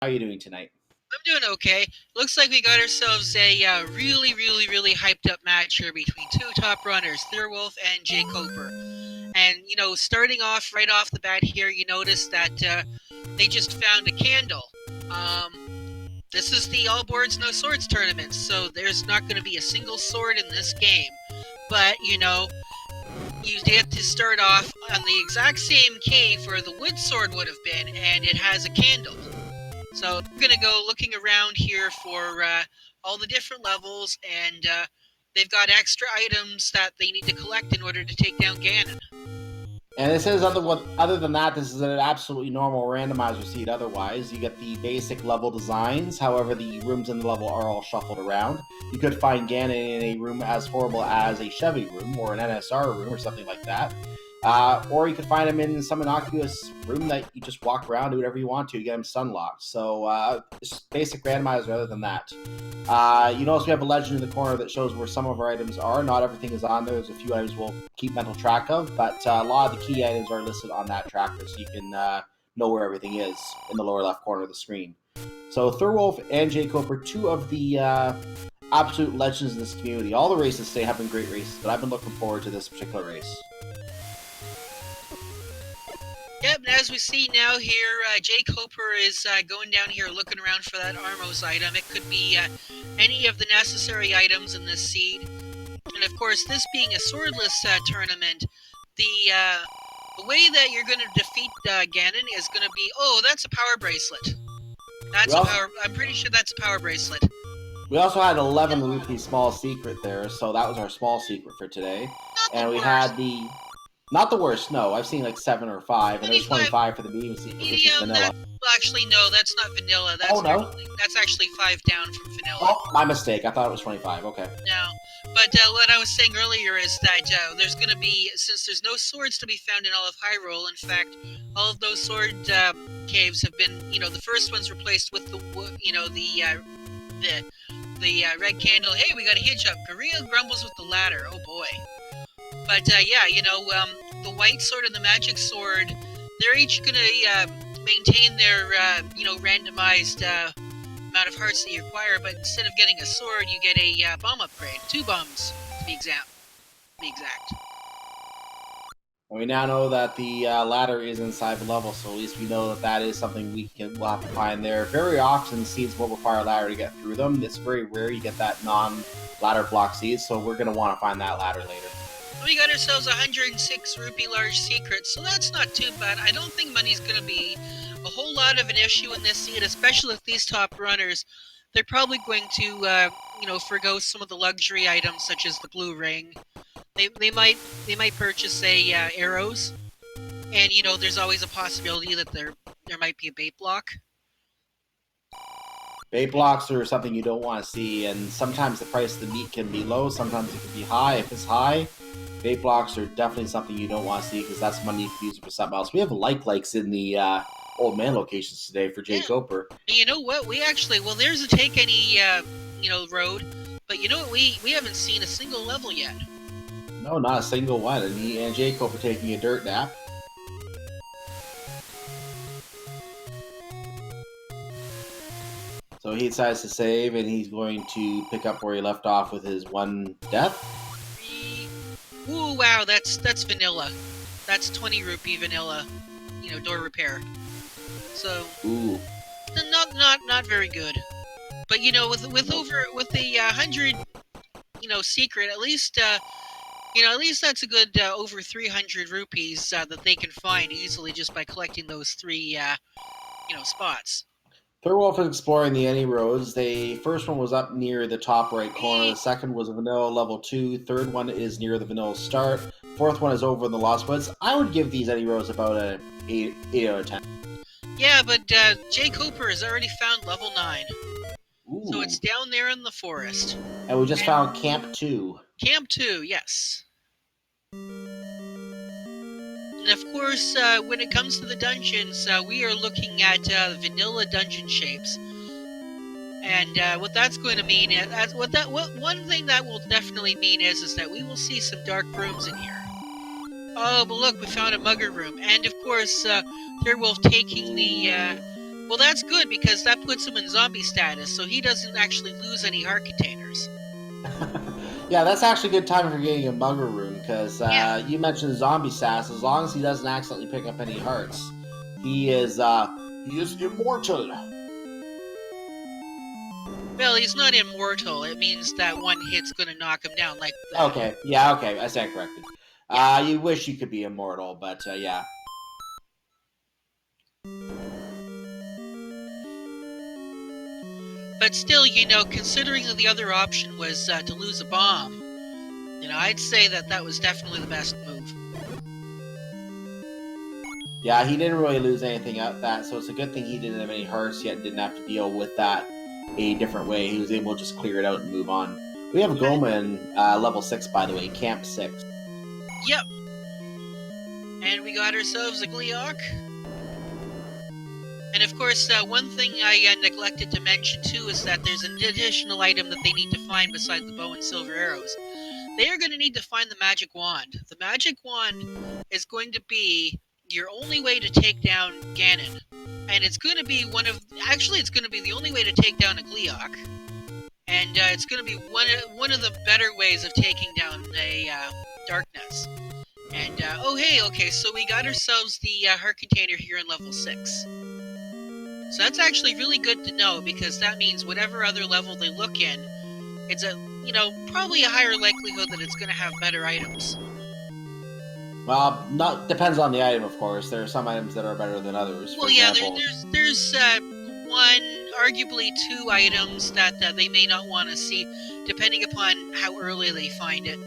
How are you doing tonight? I'm doing okay. Looks like we got ourselves a really hyped up match here between two top runners, Thirwolf and jkoper. And starting off right off the bat here, you notice that they just found a candle. This is the All Boards No Swords tournament, so there's not going to be a single sword in this game. But you get to start off on the exact same cave where the wood sword would have been, and it has a candle. So we're going to go looking around here for all the different levels, and they've got extra items that they need to collect in order to take down Ganon. And this is other than that, this is an absolutely normal randomizer seed. Otherwise, you get the basic level designs. However, the rooms in the level are all shuffled around. You could find Ganon in a room as horrible as a Chevy room or an NSR room or something like that. Or you could find him in some innocuous room that you just walk around, do whatever you want to, get him sunlocked. So it's basic randomizer other than that. You notice we have a legend in the corner that shows where some of our items are. Not everything is on there. There's a few items we'll keep mental track of, but a lot of the key items are listed on that tracker, so you can know where everything is in the lower left corner of the screen. So Thirwolf and jkoper, two of the absolute legends in this community. All the races today have been great races, but I've been looking forward to this particular race. Yep, and as we see now here, jkoper is going down here looking around for that Armos item. It could be any of the necessary items in this seed. And of course, this being a swordless tournament, the way that you're going to defeat Ganon is going to be, oh, that's a power bracelet. I'm pretty sure that's a power bracelet. We also had 11 rupee small secret there, so that was our small secret for today. And we had the... Not the worst, no. I've seen like 7 or 5, and there's 25 for the medium secret, which is vanilla. Actually, no, that's not vanilla. That's actually 5 down from vanilla. Oh, my mistake. I thought it was 25. Okay. No. But what I was saying earlier is that there's going to be, since there's no swords to be found in all of Hyrule, in fact, all of those sword caves have been, the first one's replaced with the red candle. Hey, we got a hitch up. Korea grumbles with the ladder. Oh boy. But the white sword and the magic sword, they're each going to maintain their, randomized amount of hearts that you acquire, but instead of getting a sword, you get a bomb upgrade. 2 bombs, to be exact. We now know that the ladder is inside the level, so at least we know that is something we'll have to find there. Very often, seeds will require a ladder to get through them. It's very rare you get that non-ladder block seeds, so we're going to want to find that ladder later. We got ourselves 106 rupee large secrets, so that's not too bad. I don't think money's going to be a whole lot of an issue in this seed, especially with these top runners. They're probably going to, forgo some of the luxury items such as the blue ring. They might purchase arrows, and there's always a possibility that there might be a bait block. Bait blocks are something you don't want to see, and sometimes the price of the meat can be low, sometimes it can be high. If it's high, bait blocks are definitely something you don't want to see because that's money you can use for something else. We have likes in the old man locations today for jkoper. You know what? There's a take any road, but you know what? We haven't seen a single level yet. No, not a single one. And jkoper taking a dirt nap. So he decides to save, and he's going to pick up where he left off with his one death. Ooh, wow, that's vanilla. That's 20 rupee vanilla, door repair. So, ooh, not very good. But with the 100, secret, at least that's a good over 300 rupees that they can find easily just by collecting those 3, spots. Thirwolf is exploring the any roads. The first one was up near the top right corner. The second was a vanilla level 2. Third one is near the vanilla start. Fourth one is over in the Lost Woods. I would give these any roads about an 8 out of 10. Yeah, but jkoper has already found level 9. Ooh. So it's down there in the forest. And we just found Camp 2. Camp 2, yes. And of course, when it comes to the dungeons, we are looking at vanilla dungeon shapes. And what that's going to mean is, one thing that will definitely mean is that we will see some dark rooms in here. Oh, but look, we found a mugger room. And of course, Thirwolf taking the Well, that's good because that puts him in zombie status, so he doesn't actually lose any heart containers. Yeah, that's actually good time for getting a mugger room because Yeah. you mentioned zombie sass. As long as he doesn't accidentally pick up any hearts, he is immortal. Well, he's not immortal. It means that one hit's gonna knock him down like that. Okay, yeah, okay, I stand corrected. Yeah. You wish you could be immortal, but yeah. But still, considering that the other option was to lose a bomb, I'd say that was definitely the best move. Yeah, he didn't really lose anything out that, so it's a good thing he didn't have any hearts yet and didn't have to deal with that a different way. He was able to just clear it out and move on. We have Goma in level 6, by the way, Camp 6. Yep. And we got ourselves a Gleeok. And of course, one thing I neglected to mention too is that there's an additional item that they need to find besides the bow and silver arrows. They are going to need to find the magic wand. The magic wand is going to be your only way to take down Ganon. And it's going to be it's going to be the only way to take down a Gleeok. And it's going to be one of the better ways of taking down a Darkness. And, okay, so we got ourselves the heart container here in level 6. So that's actually really good to know, because that means whatever other level they look in, it's probably a higher likelihood that it's going to have better items. Well, depends on the item, of course. There are some items that are better than others. Well, yeah, there's one, arguably two items that they may not want to see, depending upon how early they find it.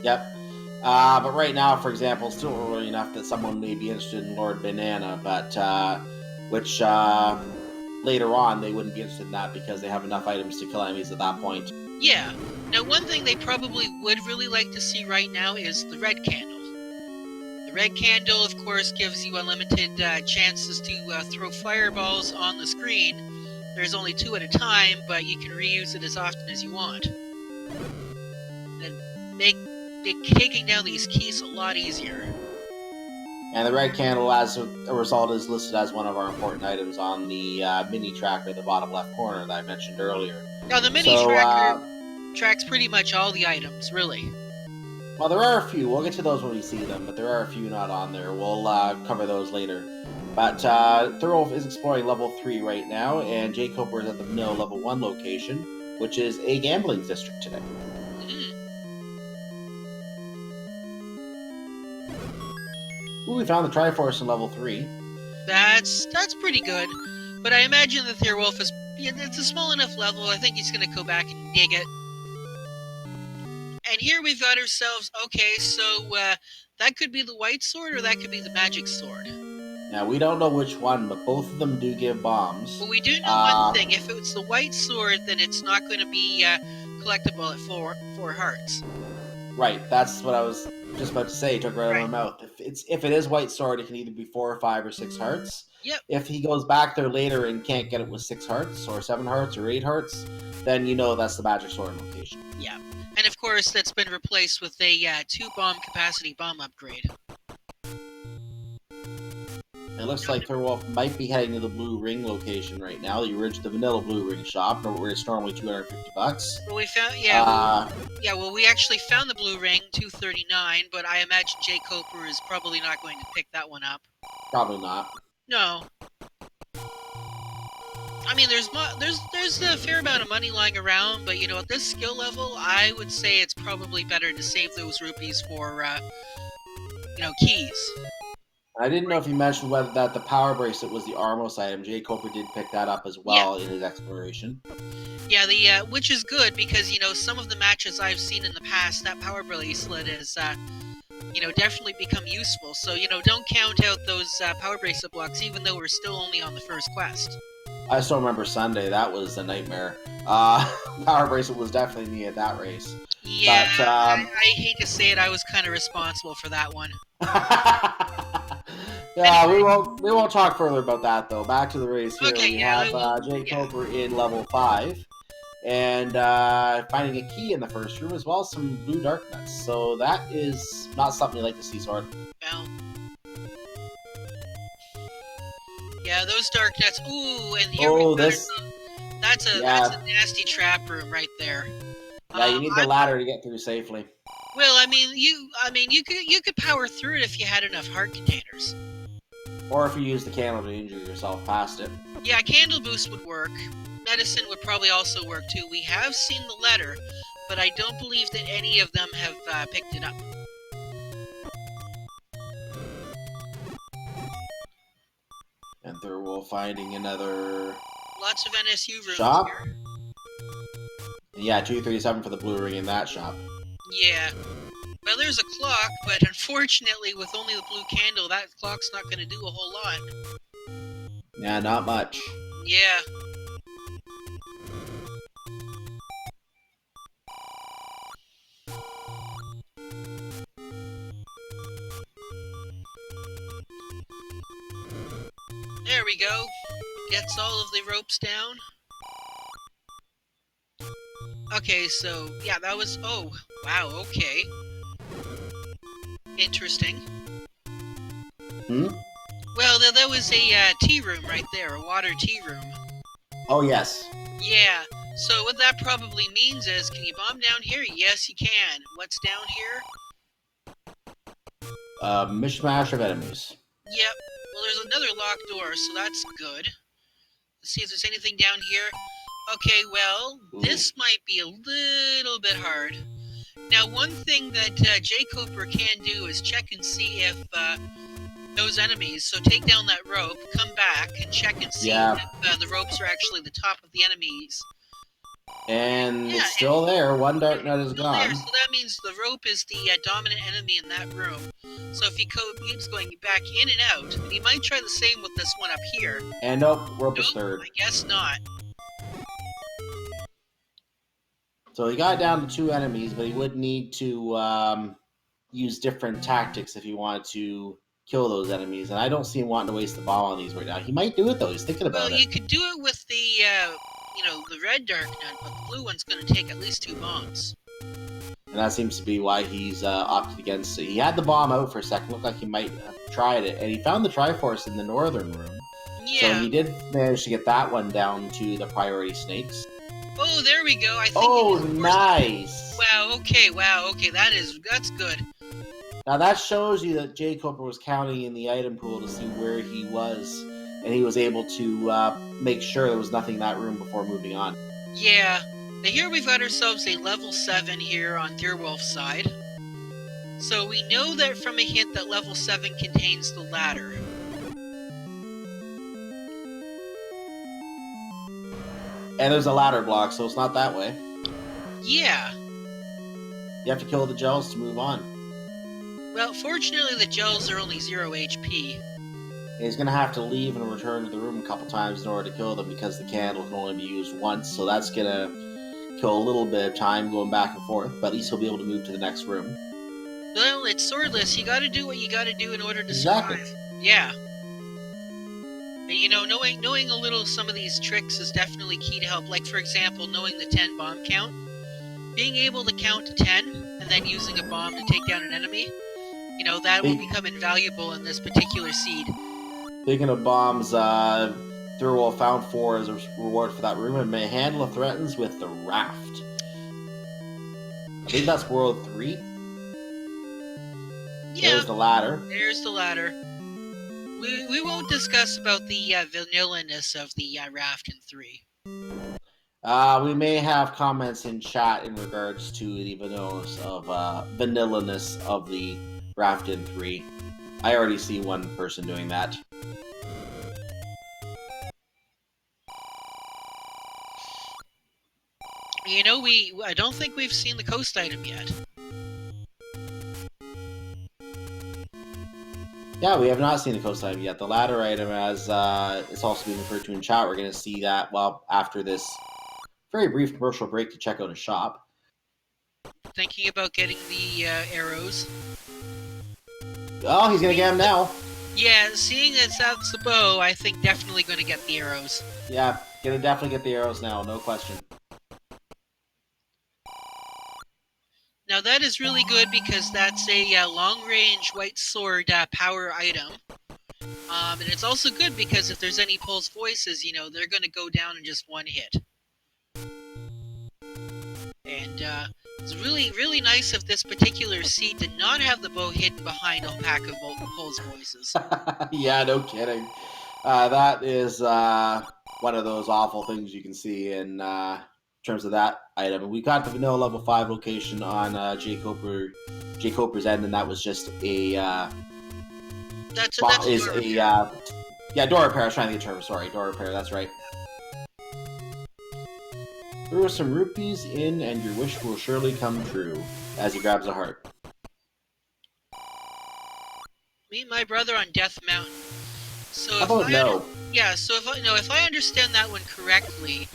Yep. But right now, for example, it's still early enough that someone may be interested in Lord Banana, but which later on they wouldn't be interested in that because they have enough items to kill enemies at that point. Yeah. Now, one thing they probably would really like to see right now is the red candle. The red candle, of course, gives you unlimited chances to throw fireballs on the screen. There's only 2 at a time, but you can reuse it as often as you want. And make taking down these keys a lot easier. And the red candle, as a result, is listed as one of our important items on the mini tracker in the bottom left corner that I mentioned earlier. Now, the mini tracker tracks pretty much all the items, really. Well, there are a few. We'll get to those when we see them, but there are a few not on there. We'll cover those later. But Thirwolf is exploring level 3 right now, and jkoper is at the mill level 1 location, which is a gambling district today. Ooh, we found the Triforce in level 3. That's pretty good, but I imagine the Thirwolf it's a small enough level. I think he's going to go back and dig it. And here we've got ourselves, okay, so that could be the white sword or that could be the magic sword. Now, we don't know which one, but both of them do give bombs. Well, we do know one thing. If it's the white sword, then it's not going to be collectible at 4 hearts. Right, that's what I was just about to say. Took right out of my mouth. If it is white sword, it can either be 4 or 5 or 6 hearts. Yep. If he goes back there later and can't get it with 6 hearts or 7 hearts or 8 hearts, then you know that's the magic sword location. Yeah, and of course that's been replaced with a 2-bomb capacity bomb upgrade. It looks like Thirwolf might be heading to the Blue Ring location right now. The vanilla Blue Ring shop, where it's normally $250. Well, we found, we actually found the Blue Ring, $239, but I imagine jkoper is probably not going to pick that one up. Probably not. No. I mean, there's a fair amount of money lying around, but at this skill level, I would say it's probably better to save those rupees for, keys. I didn't know if you mentioned whether that the power bracelet was the Armos item. jkoper did pick that up as well in his exploration. Yeah, which is good because some of the matches I've seen in the past, that power bracelet is definitely become useful. So don't count out those power bracelet blocks, even though we're still only on the first quest. I still remember Sunday. That was a nightmare. Power bracelet was definitely me at that race. Yeah, but, I hate to say it, I was kind of responsible for that one. Yeah, we won't talk further about that though. Back to the race here. We have jkoper in level 5, and finding a key in the first room as well as some blue dark nuts. So that is not something you like to see, Sword. Well, Yeah, those dark nets. Ooh, and here we Oh, got this. that's a nasty trap room right there. Yeah, you need the I'm ladder to get through safely. Well, you could power through it if you had enough heart containers. Or if you use the candle to injure yourself past it. Yeah, candle boost would work. Medicine would probably also work too. We have seen the letter, but I don't believe that any of them have picked it up. And Thirwolf finding another Lots of NSU rooms shop. here. Yeah, 237 for the blue ring in that shop. Yeah. Well, there's a clock, but unfortunately, with only the blue candle, that clock's not going to do a whole lot. Yeah, not much. Yeah. There we go. Gets all of the ropes down. Okay, so, yeah, that was... Oh, wow, okay. Interesting. Hmm? Well, there was a tea room right there, a water tea room. Oh, yes. Yeah, so what that probably means is, can you bomb down here? Yes, you can. What's down here? Mishmash of enemies. Yep. Well, there's another locked door, so that's good. Let's see if there's anything down here. Okay, well, this might be a little bit hard. Now, one thing that jkoper can do is check and see if those enemies, so take down that rope, come back, and check and see if the ropes are actually the top of the enemies. And it's still there. One dark nut is gone. There, so that means the rope is the dominant enemy in that room. So if he keeps going back in and out, and he might try the same with this one up here. And nope, rope is third. I guess not. So he got down to 2 enemies, but he would need to use different tactics if he wanted to kill those enemies. And I don't see him wanting to waste the bomb on these right now. He might do it, though. He's thinking about it. Well, you could do it with the, the red dark nut, but the blue one's going to take at least 2 bombs. And that seems to be why he's opted against it. He had the bomb out for a second. Looked like he might have tried it. And he found the Triforce in the northern room. Yeah. So he did manage to get that one down to the priority snakes. Oh, there we go. I think nice. Wow, okay, that's good. Now that shows you that jkoper was counting in the item pool to see where he was, and he was able to make sure there was nothing in that room before moving on. Yeah. Now here we've got ourselves a level 7 here on Thirwolf's side. So we know that from a hint that level 7 contains the ladder. And there's a ladder block, so it's not that way. Yeah. You have to kill the gels to move on. Well, fortunately the gels are only 0 HP. And he's going to have to leave and return to the room a couple times in order to kill them because the candle can only be used once, so that's going to kill a little bit of time going back and forth, but at least he'll be able to move to the next room. Well, it's swordless. You gotta do what you gotta do in order to survive. Yeah. And, knowing a little some of these tricks is definitely key to help. Like, for example, knowing the 10 bomb count. Being able to count to 10 and then using a bomb to take down an enemy, that will become invaluable in this particular seed. Speaking of bombs, Thirwolf found 4 as a reward for that room and may handle the threatens with the raft. I think that's World 3. Yeah. There's the ladder. There's the ladder. We won't discuss about the vanilla-ness of the raft in 3. We may have comments in chat in regards to the vanilla-ness of the raft in 3. I already see one person doing that. I don't think we've seen the coast item yet. Yeah, we have not seen the coast item yet. The ladder item, as it's also being referred to in chat, we're going to see that, after this very brief commercial break to check out a shop. Thinking about getting the arrows. Oh, he's going to get them now. Yeah, seeing as that's the bow, I think definitely going to get the arrows. Yeah, going to definitely get the arrows now, no question. Now that is really good because that's a long-range white sword power item. And it's also good because if there's any Pulse Voices, you know, they're going to go down in just one hit. And it's really, really nice if this particular seat did not have the bow hidden behind a pack of Pulse Voices. Yeah, no kidding. That is one of those awful things you can see in terms of that item. We got the vanilla level 5 location on jkoper's end, and that was just a That's a door repair. Yeah, door repair. I was trying to get term. Sorry, door repair. That's right. Throw some rupees in, and your wish will surely come true. As he grabs a heart. Meet my brother on Death Mountain. So How about no? Yeah. So if I understand that one correctly,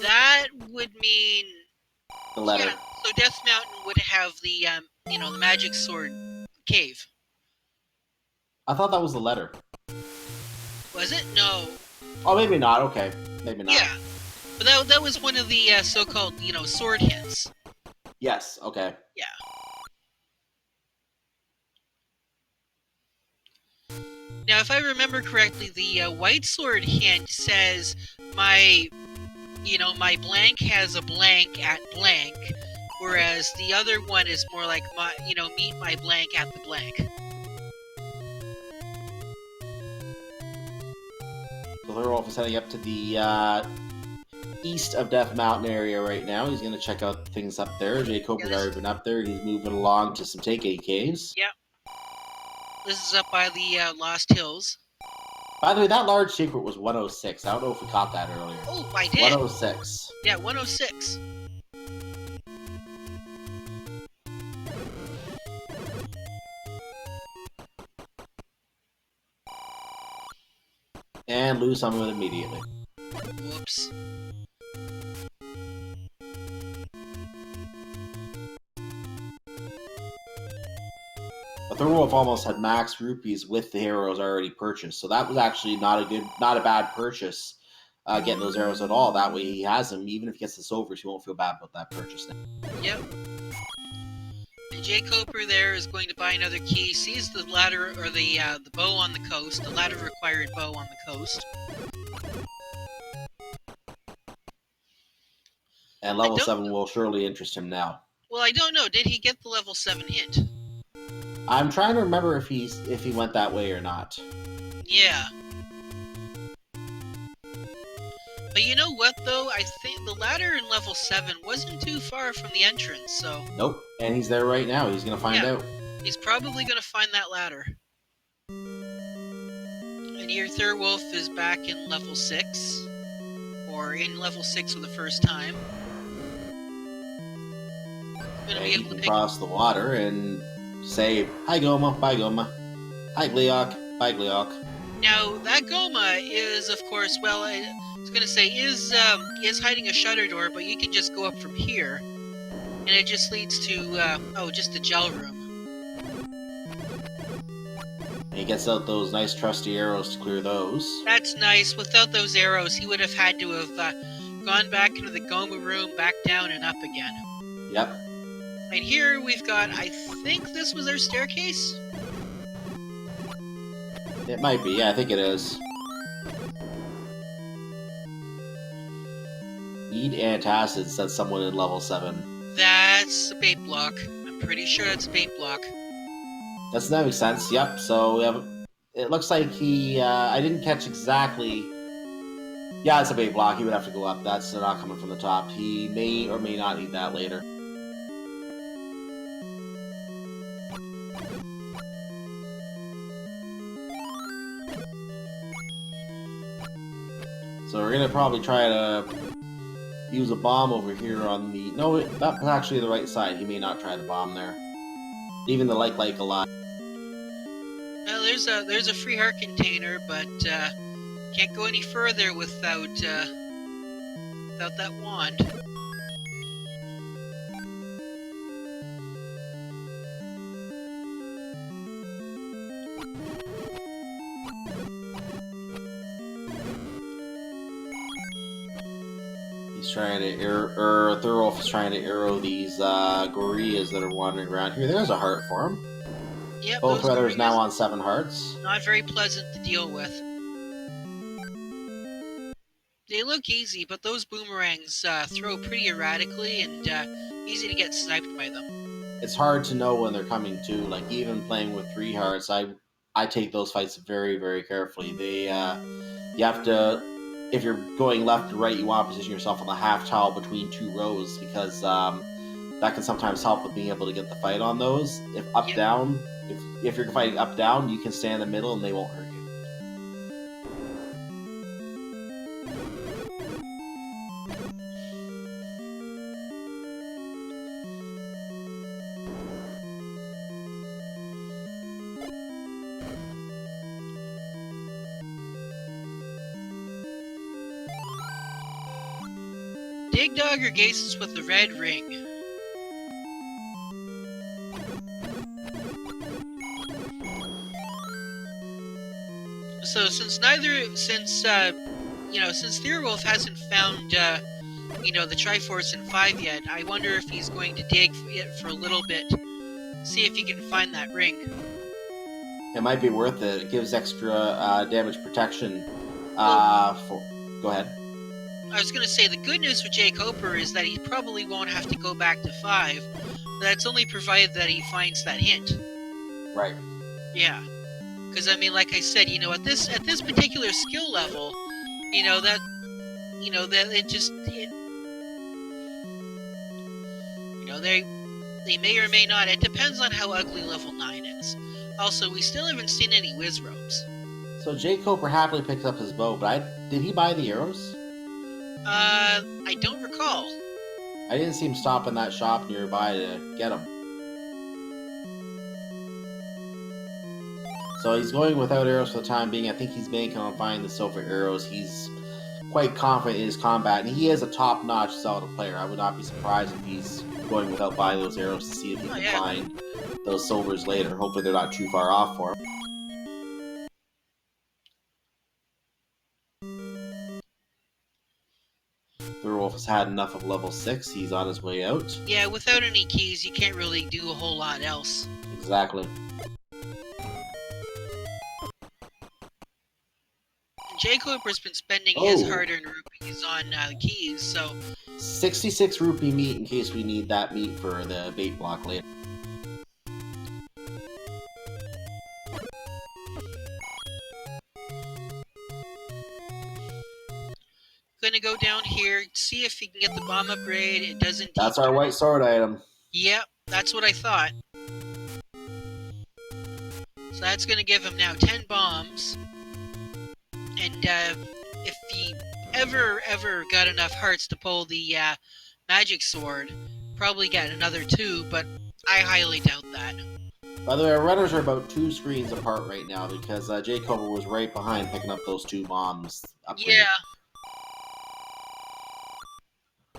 that would mean The letter. Yeah. So Death Mountain would have the the magic sword cave. I thought that was the letter. Was it? No. Oh, maybe not. Okay, maybe not. Yeah, but that was one of the so-called sword hints. Yes. Okay. Yeah. Now, if I remember correctly, the white sword hint says my blank has a blank at blank, whereas the other one is more like meet my blank at the blank. So Thirwolf is heading up to the east of Death Mountain area right now. He's going to check out things up there. jkoper's already been up there. He's moving along to some Take-A caves. Yep. This is up by the Lost Hills. By the way, that large secret was 106. I don't know if we caught that earlier. Oh, I did. 106. Yeah, 106. And lose some of it immediately. Whoops. But Thirwolf almost had max rupees with the arrows already purchased, so that was actually not a bad purchase. Getting those arrows at all. That way he has them. Even if he gets the silvers, he won't feel bad about that purchase now. Yep. And jkoper there is going to buy another key. Sees the ladder or the bow on the coast. The ladder required bow on the coast. And level 7 will surely interest him now. Well, I don't know. Did he get the level 7 hint? I'm trying to remember if he went that way or not. Yeah. But you know what, though? I think the ladder in level 7 wasn't too far from the entrance, so... Nope. And he's there right now. He's going to find out. He's probably going to find that ladder. And here Thirwolf is back in level 6. Or in level 6 for the first time. And he can cross the water and say, "Hi Goma, bye Goma. Hi Gleok, bye Gleok." Now, that Goma is, of course, well, I was going to say, is hiding a shutter door, but you can just go up from here. And it just leads to, just the gel room. And he gets out those nice trusty arrows to clear those. That's nice. Without those arrows, he would have had to have gone back into the Goma room, back down and up again. Yep. And here we've got, I think this was our staircase? It might be, yeah, I think it is. Need antacid, said someone in level 7. That's a bait block. I'm pretty sure that's a bait block. That makes sense, yep. So we have, it looks like he, I didn't catch exactly. Yeah, it's a bait block. He would have to go up. That's not coming from the top. He may or may not need that later. So we're gonna probably try to use a bomb over here on the... No, that's actually the right side. He may not try the bomb there. Even the like alive. Well, there's a free heart container, but can't go any further without that wand. Trying to Thirwolf is trying to arrow these gorillas that are wandering around here. There's a heart for him. Yep, Both those runners now areas on 7 hearts. not very pleasant to deal with. They look easy, but those boomerangs throw pretty erratically and easy to get sniped by them. It's hard to know when they're coming to. Like even playing with 3 hearts, I take those fights very, very carefully. You have to, if you're going left to right, you want to position yourself on the half tile between 2 rows because that can sometimes help with being able to get the fight on those. If up down, if you're fighting up down, you can stay in the middle and they won't hurt you. Dig Dog or Gases with the red ring. So since Thirwolf hasn't found the Triforce in 5 yet, I wonder if he's going to dig it for a little bit, see if he can find that ring. It might be worth it. It gives extra damage protection. Go ahead. I was going to say, the good news with jkoper is that he probably won't have to go back to 5. That's only provided that he finds that hint. Right. Yeah. Because, I mean, like I said, at this particular skill level, they may or may not. It depends on how ugly level 9 is. Also, we still haven't seen any whiz robes. So jkoper happily picked up his bow, but did he buy the arrows? I don't recall. I didn't see him stop in that shop nearby to get them. So he's going without arrows for the time being. I think he's banking on finding the silver arrows. He's quite confident in his combat, and he is a top-notch Zelda player. I would not be surprised if he's going without buying those arrows to see if he can find those silvers later. Hopefully they're not too far off for him. Thirwolf has had enough of level 6. He's on his way out. Yeah, without any keys, you can't really do a whole lot else. Exactly. jkoper's been spending his hard-earned rupees on keys, so... 66 rupee meat in case we need that meat for the bait block later. Gonna go down here, see if he can get the bomb upgrade. It doesn't... That's our white sword item. Yep, that's what I thought. So that's gonna give him now 10 bombs. And if he ever got enough hearts to pull the magic sword, probably get another 2, but I highly doubt that. By the way, our runners are about 2 screens apart right now because jkoper was right behind picking up those 2 bombs. Yeah.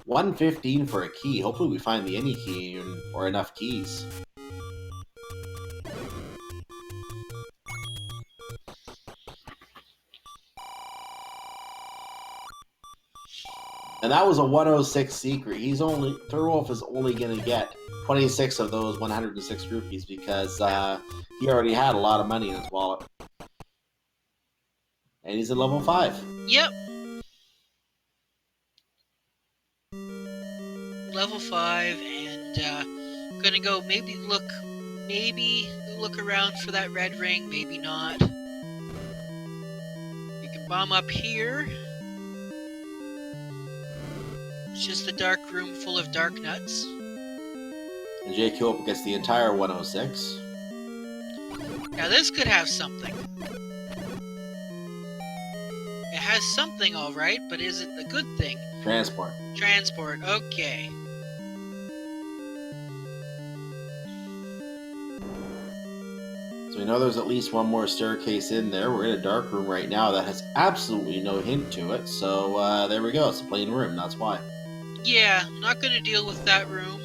115 for a key. Hopefully we find the any key or enough keys. And that was a 106 secret. Thirwolf is only going to get 26 of those 106 rupees because he already had a lot of money in his wallet. And he's at level 5. Yep. Level 5, and gonna go maybe look around for that red ring, maybe not. You can bomb up here. It's just a dark room full of dark nuts. And jkoper gets the entire 106. Now this could have something. It has something, alright, but is it a good thing? Transport. Transport, okay. So we know there's at least one more staircase in there. We're in a dark room right now that has absolutely no hint to it. So there we go. It's a plain room. That's why. Yeah, not gonna deal with that room.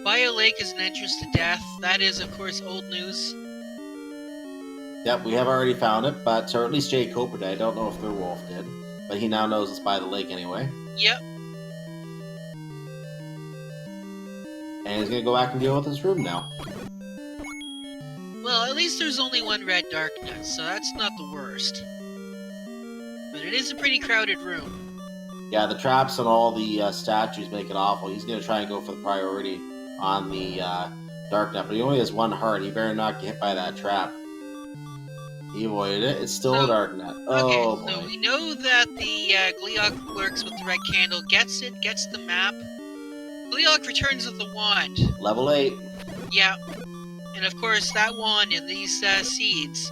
By a lake is an entrance to death. That is, of course, old news. Yep, we have already found it, or at least jkoper did. I don't know if Thirwolf did, but he now knows it's by the lake anyway. Yep. And he's gonna go back and deal with his room now. Well, at least there's only one red darkness, so that's not the worst. But it is a pretty crowded room. Yeah, the traps and all the statues make it awful. He's gonna try and go for the priority on the darknet, but he only has one heart. He better not get hit by that trap. He avoided it. It's still a darknet. Oh boy. So we know that the Gleeok works with the red candle, gets it, gets the map. Gleeok returns with the wand. Level 8. Yeah. And of course, that wand and these seeds,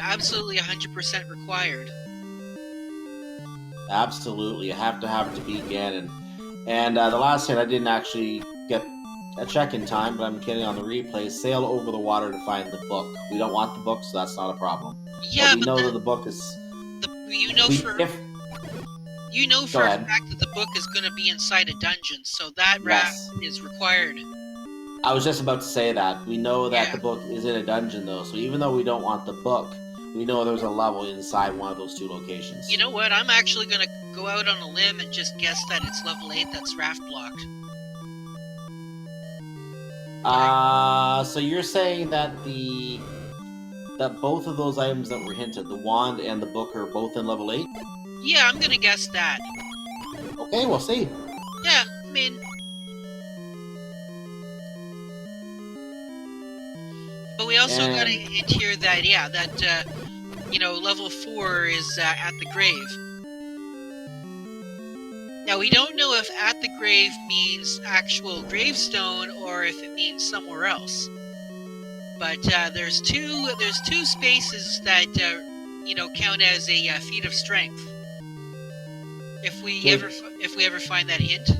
absolutely 100% required. Absolutely. You have to have it to beat Ganon. And the last hit, I didn't actually get a check in time, but I'm kidding on the replay. Sail over the water to find the book. We don't want the book, so that's not a problem. Yeah, but we know that the book is... You know for a fact that the book is going to be inside a dungeon, so that raft is required. I was just about to say that. We know that the book is in a dungeon, though, so even though we don't want the book, we know there's a level inside one of those two locations. You know what? I'm actually going to go out on a limb and just guess that it's level 8 that's raft blocked. So you're saying that both of those items that were hinted, the wand and the book, are both in level 8? Yeah, I'm gonna guess that. Okay, we'll see. Yeah, I mean... But we also got a hint here that, level 4 is at the grave. Now, we don't know if at the grave means actual gravestone or if it means somewhere else. But there's two spaces that, count as a feat of strength. If we ever find that hint.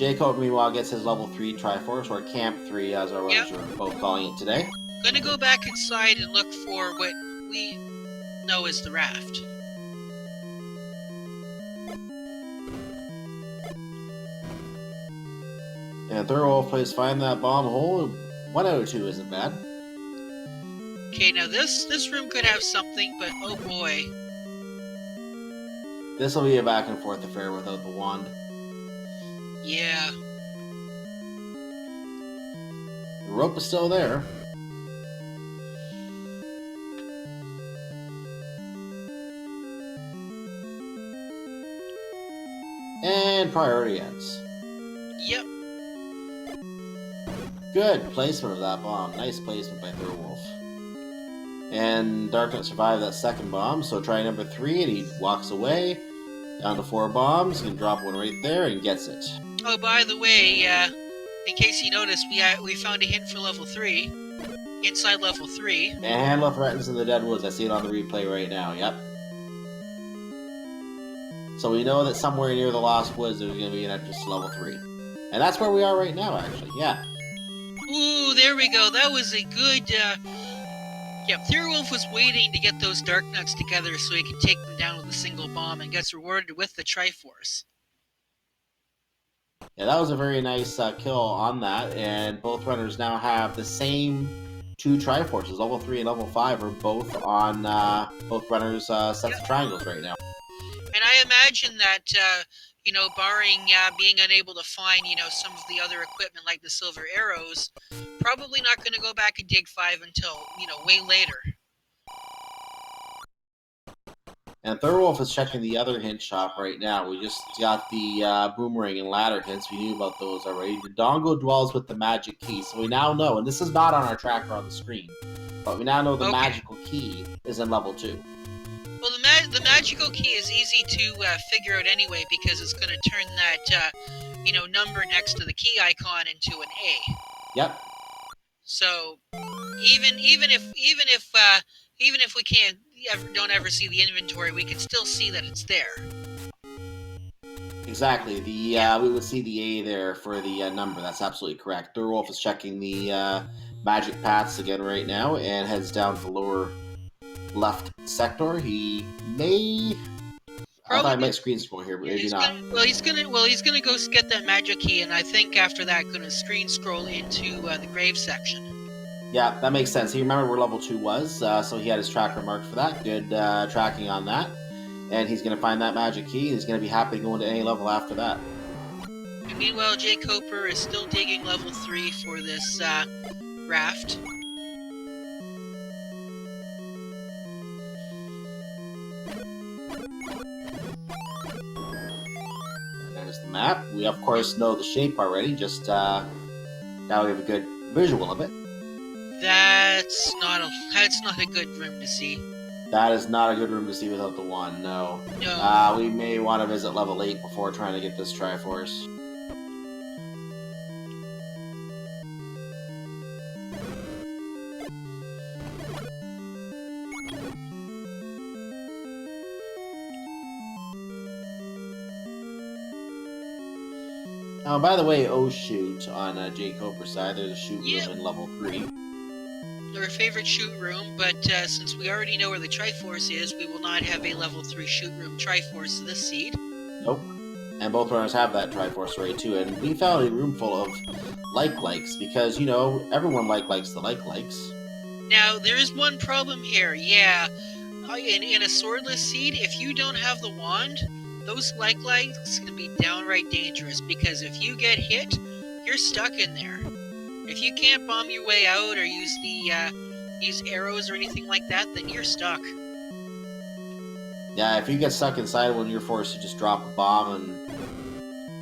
jkoper, meanwhile, gets his level 3 Triforce, or Camp 3, as our runners are both calling it today. Gonna go back inside and look for what we know as the raft. And Thirwolf plays Find That Bomb Hole. 1 out of 2 isn't bad. Okay, now this room could have something, but oh boy. This will be a back and forth affair without the wand. Yeah. The rope is still there. And priority ends. Yep. Good placement of that bomb. Nice placement by Thirwolf. And Darknet survived that second bomb, so try number 3, and he walks away. Down to 4 bombs, he can drop one right there and gets it. Oh, by the way, in case you noticed, we found a hint for level 3. Inside level 3. And Hamlet threatens in the Dead Woods. I see it on the replay right now, yep. So we know that somewhere near the Lost Woods there's going to be an entrance to level 3. And that's where we are right now, actually, yeah. Ooh, there we go. That was a good, Thirwolf was waiting to get those dark nuts together so he could take them down with a single bomb and gets rewarded with the Triforce. Yeah, that was a very nice kill on that, and both runners now have the same 2 Triforces. Level 3 and level 5 are both on both runners' sets of triangles right now. And I imagine that, barring being unable to find, some of the other equipment like the silver arrows, probably not going to go back and dig 5 until, way later. And Thirwolf is checking the other hint shop right now. We just got the boomerang and ladder hints. We knew about those already. Dodongo dwells with the magic key. So we now know, and this is not on our tracker on the screen, but we now know the magical key is in level 2. Well, the magical key is easy to figure out anyway because it's going to turn that, number next to the key icon into an A. Yep. So even if we don't ever see the inventory, we can still see that it's there. Exactly. We would see the A there for the number. That's absolutely correct. Thirwolf is checking the magic paths again right now and heads down to the lower left sector. He may... I thought I might screen scroll here, but maybe not. He's gonna go get that magic key, and I think after that, gonna screen scroll into the grave section. Yeah, that makes sense. He remembered where level 2 was, so he had his tracker marked for that. Good tracking on that. And he's going to find that magic key. He's going to be happy to go into any level after that. And meanwhile, jkoper is still digging level 3 for this raft. And there's the map. We, of course, know the shape already, just now we have a good visual of it. That's not a good room to see. That is not a good room to see without the wand, no. No. We may want to visit level 8 before trying to get this Triforce. Oh, by the way, oh shoot, on jkoper's side, there's a shoot room in level 3. Our favorite shoot room, but since we already know where the Triforce is, we will not have a level 3 shoot room Triforce this seed. Nope. And both runners have that Triforce array too, and we found a room full of likes, because, you know, everyone likes the likes. Now, there is one problem here, yeah. In a swordless seed, if you don't have the wand, those likes can be downright dangerous, because if you get hit, you're stuck in there. If you can't bomb your way out or use arrows or anything like that, then you're stuck. Yeah, if you get stuck inside one, you're forced to just drop a bomb and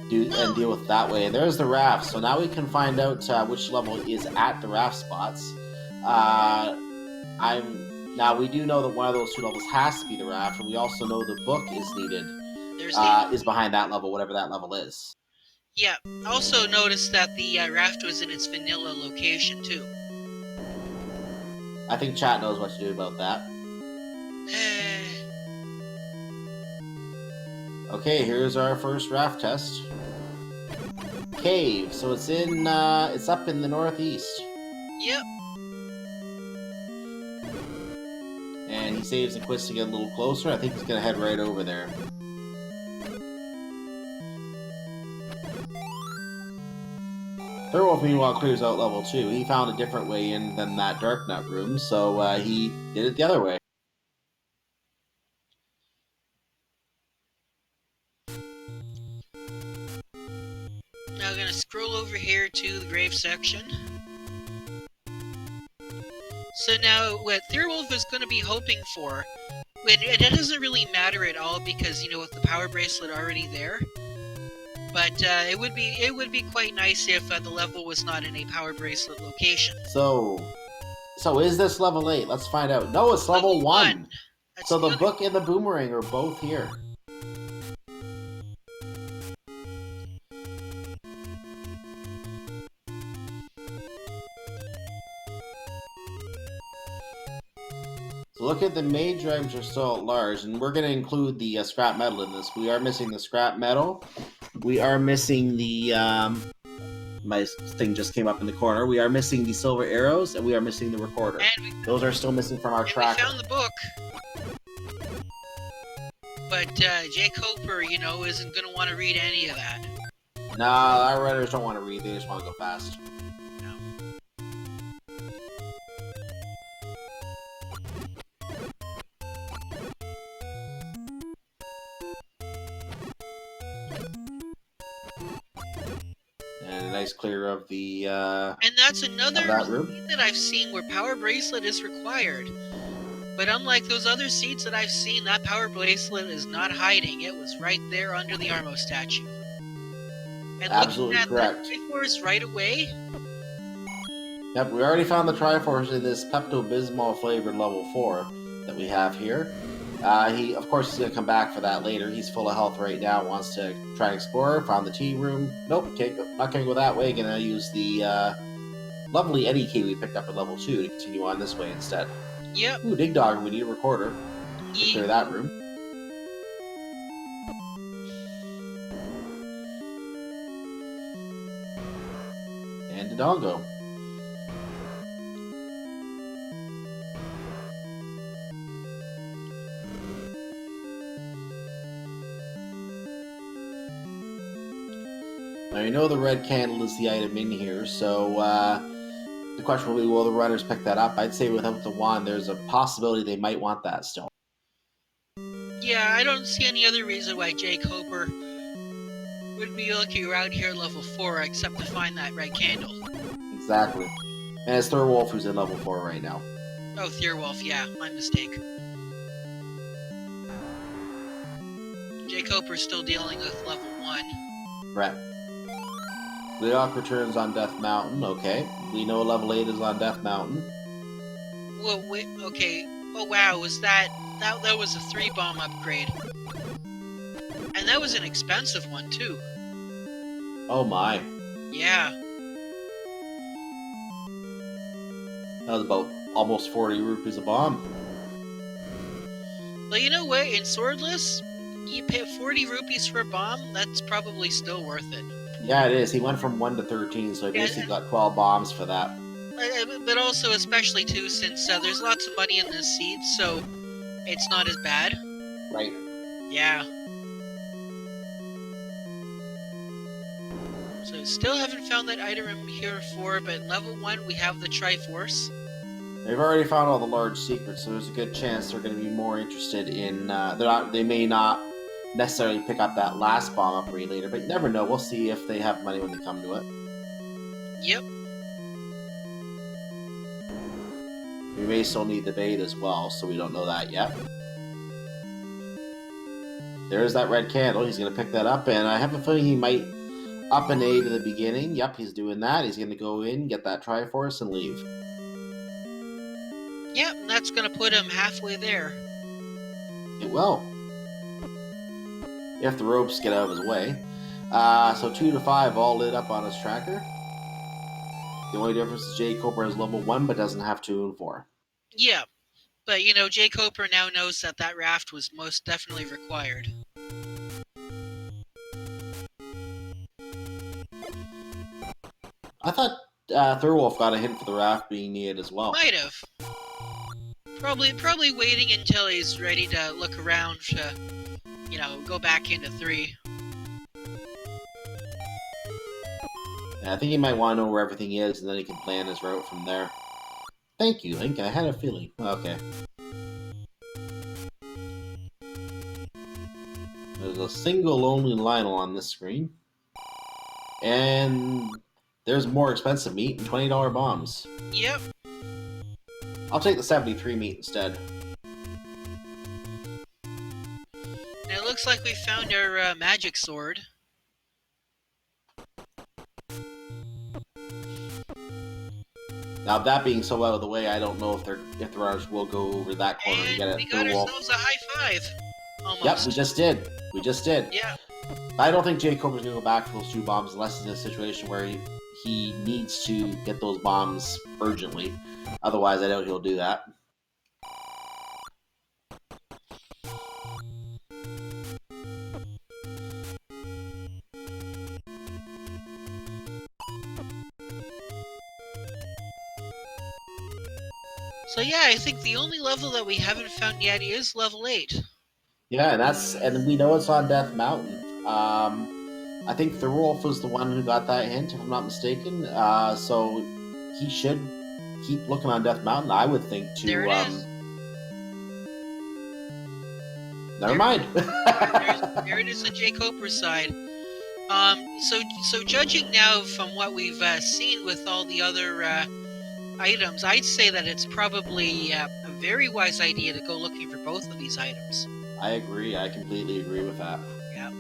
deal with it that way. And there's the raft, so now we can find out which level is at the raft spots. Now we do know that one of those 2 levels has to be the raft, and we also know the book is needed. Is behind that level, whatever that level is. Yeah. Also notice that the raft was in its vanilla location too. I think chat knows what to do about that. Okay, here's our first raft test. Cave. So it's it's up in the northeast. Yep. And he saves and quits to get a little closer. I think he's gonna head right over there. Thirwolf, meanwhile, clears out level 2. He found a different way in than that Dark Nut room, so he did it the other way. Now I'm going to scroll over here to the grave section. So now, what Thirwolf is going to be hoping for, and it doesn't really matter at all because, you know, with the power bracelet already there, but it would be quite nice if the level was not in a power bracelet location. So is this level 8? Let's find out. No, it's level 1. So the book and the boomerang are both here. So look at the mage items are still at large, and we're going to include the scrap metal in this. We are missing the scrap metal. We are missing the, my thing just came up in the corner. We are missing the silver arrows, and we are missing the recorder. Those are still missing from our tracker. We found the book. But jkoper, you know, isn't going to want to read any of that. Nah, our runners don't want to read. They just want to go fast. No. And a nice clear of the, and that's another room seed that I've seen where power bracelet is required. But unlike those other seeds that I've seen, that power bracelet is not hiding. It was right there under the Armo statue. And absolutely correct. Looking at the Triforce right away. Yep, we already found the Triforce in this Pepto-Bismol flavored level 4 that we have here. He, of course, is going to come back for that later. He's full of health right now, wants to try and explore. Found the tea room. Nope, not going to go that way. Going to use the lovely Eddie key we picked up at level 2 to continue on this way instead. Yep. Ooh, Dig Dog, we need a recorder to clear that room. And Dodongo. Now, you know the red candle is the item in here, so the question will be, will the runners pick that up? I'd say without the wand, there's a possibility they might want that still. Yeah, I don't see any other reason why jkoper would be looking around here level 4, except to find that red candle. Exactly. And it's Thirwolf who's in level 4 right now. Oh, Thirwolf, yeah, my mistake. jkoper's still dealing with level 1. Right. Leok returns on Death Mountain. Okay. We know level 8 is on Death Mountain. Well, wait, okay. Oh wow, was that was a 3-bomb upgrade. And that was an expensive one, too. Oh my. Yeah. That was about almost 40 rupees a bomb. But you know what? In Swordless, you pay 40 rupees for a bomb, that's probably still worth it. Yeah, it is. He went from 1 to 13, so he basically got 12 bombs for that. But also, especially, too, since there's lots of money in this seed, so it's not as bad. Right. Yeah. So still haven't found that item here before, but level 1 we have the Triforce. They've already found all the large secrets, so there's a good chance they're going to be more interested in. They may not necessarily pick up that last bomb upgrade later, but you never know. We'll see if they have money when they come to it. Yep. We may still need the bait as well, so we don't know that yet. There's that red candle. He's going to pick that up, and I have a feeling he might up an A to the beginning. Yep, he's doing that. He's going to go in, get that Triforce, and leave. Yep, that's going to put him halfway there. It will. If the ropes get out of his way. So 2 to 5 all lit up on his tracker. The only difference is jkoper has level 1 but doesn't have 2 and 4. Yeah, but you know, jkoper now knows that that raft was most definitely required. I thought Thirwolf got a hint for the raft being needed as well. Might have. Probably waiting until he's ready to look around to, you know, go back into 3. Yeah, I think he might want to know where everything is, and then he can plan his route from there. Thank you, Link. I had a feeling. Okay. There's a single lonely Lionel on this screen. And there's more expensive meat and $20 bombs. Yep. I'll take the 73 meat instead. And it looks like we found our magic sword. Now, that being so out of the way, I don't know if the runners will go over that corner and get it. We got ourselves a high 5. Almost. Yep, we just did. We just did. Yeah. I don't think jkoper's going to go back for those 2 bombs unless it's in a situation where he needs to get those bombs urgently. Otherwise, I doubt he'll do that. So yeah, I think the only level that we haven't found yet is level 8. Yeah, and we know it's on Death Mountain. I think Thirwolf was the one who got that hint, if I'm not mistaken. So he should keep looking on Death Mountain, I would think. There it is. Never mind. there it is on jkoper's side. So judging now from what we've seen with all the other items, I'd say that it's probably a very wise idea to go looking for both of these items. I agree. I completely agree with that. Yeah.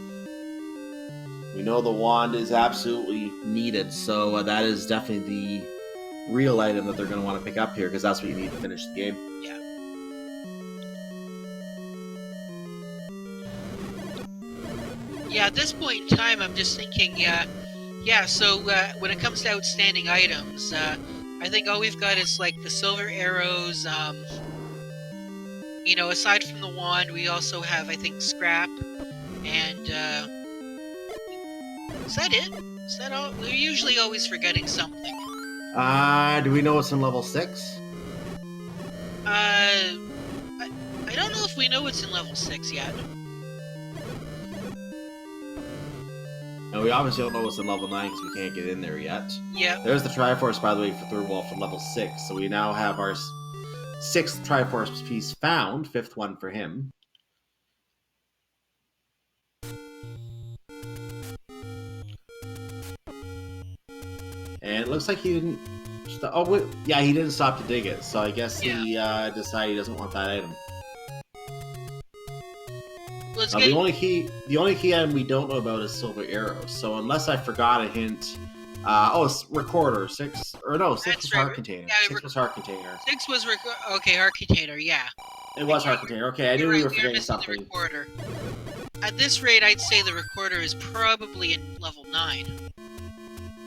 We know the wand is absolutely needed, so that is definitely the real item that they're going to want to pick up here, because that's what you need to finish the game. Yeah. Yeah, at this point in time, I'm just thinking, so when it comes to outstanding items, I think all we've got is, like, the silver arrows, you know, aside from the wand, we also have, I think, scrap, and, is that it? Is that all? We're usually always forgetting something. Do we know what's in level 6? I don't know if we know what's in level 6 yet. And we obviously don't know what's in level 9 because we can't get in there yet. Yeah. There's the Triforce, by the way, for Thirwolf in level 6. So we now have our 6th Triforce piece found, 5th one for him. it looks like he didn't. Oh, wait, yeah, he didn't stop to dig it. So I guess he decided he doesn't want that item. Let's the only key item we don't know about is silver arrows. So unless I forgot a hint, it's recorder 6 or no 6 was heart container. Yeah, 6 was heart container. 6 was okay, heart container. Yeah, it was heart container. Okay, I knew we were forgetting something. The recorder. At this rate, I'd say the recorder is probably in level 9.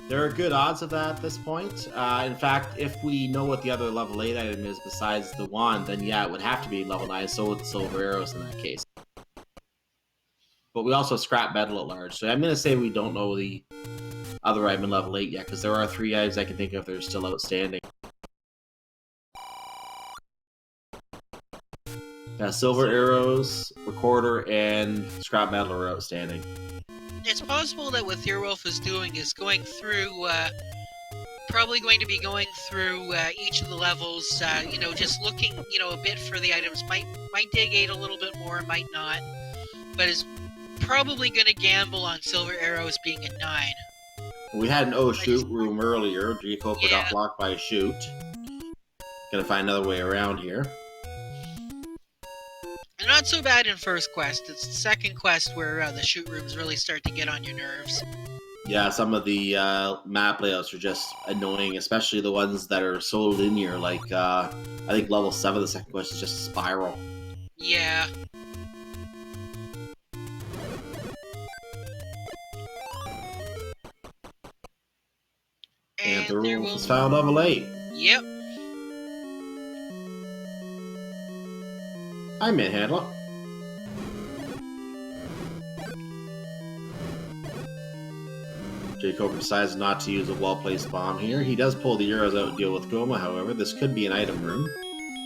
There are good odds of that at this point. In fact, if we know what the other level 8 item is besides the wand, then yeah, it would have to be level 9, so would silver arrows in that case. But we also have scrap metal at large, so I'm going to say we don't know the other item in level 8 yet, because there are 3 items I can think of that are still outstanding. Silver arrows, recorder, and scrap metal are outstanding. It's possible that what Thirwolf is doing is going through, probably going to be going through each of the levels, just looking, a bit for the items. Might dig 8 a little bit more, might not, but is probably going to gamble on silver arrows being a 9. We had an shoot room earlier. jkoper got blocked by a shoot. Gonna find another way around here. Not so bad in first quest. It's the second quest where the shoot rooms really start to get on your nerves. Yeah, some of the map layouts are just annoying, especially the ones that are so linear. Like, I think level 7 of the second quest is just a spiral. Yeah. And Thirwolf has found level 8. Yep. Hi, Manhandler. jkoper decides not to use a well-placed bomb here. He does pull the arrows out and deal with Goma, however. This could be an item room.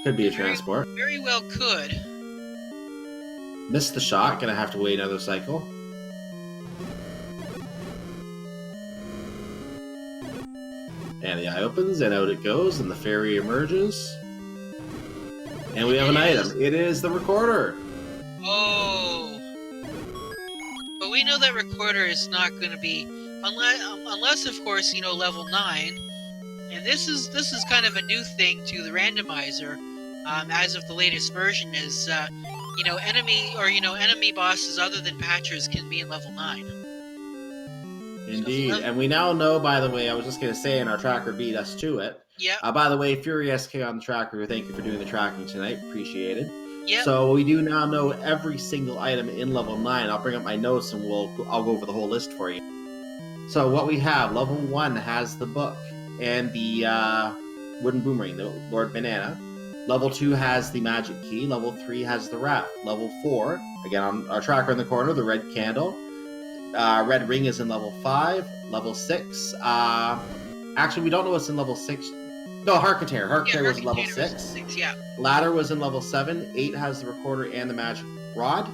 Could be a transport. Very well could. Missed the shot. Gonna have to wait another cycle. And the eye opens, and out it goes, and the fairy emerges. And we have an item. It is the recorder. Oh. But we know that recorder is not going to be, unless of course, level 9. And this is kind of a new thing to the randomizer, as of the latest version, is, enemy bosses other than patchers can be in level 9. Indeed, and we now know, by the way, I was just going to say, and our tracker beat us to it. Yeah. By the way, Fury SK on the tracker, thank you for doing the tracking tonight. Appreciate it. Yeah. So we do now know every single item in level 9. I'll bring up my notes and I'll go over the whole list for you. So what we have, level 1 has the book and the wooden boomerang, the Lord Banana. Level 2 has the magic key. Level 3 has the raft. Level 4, again on our tracker in the corner, the red candle. Red ring is in level 5. Level 6. Actually, we don't know what's in level 6. No, heart container. Heart container was in level 6. Yeah. Ladder was in level 7. 8 has the recorder and the magic rod.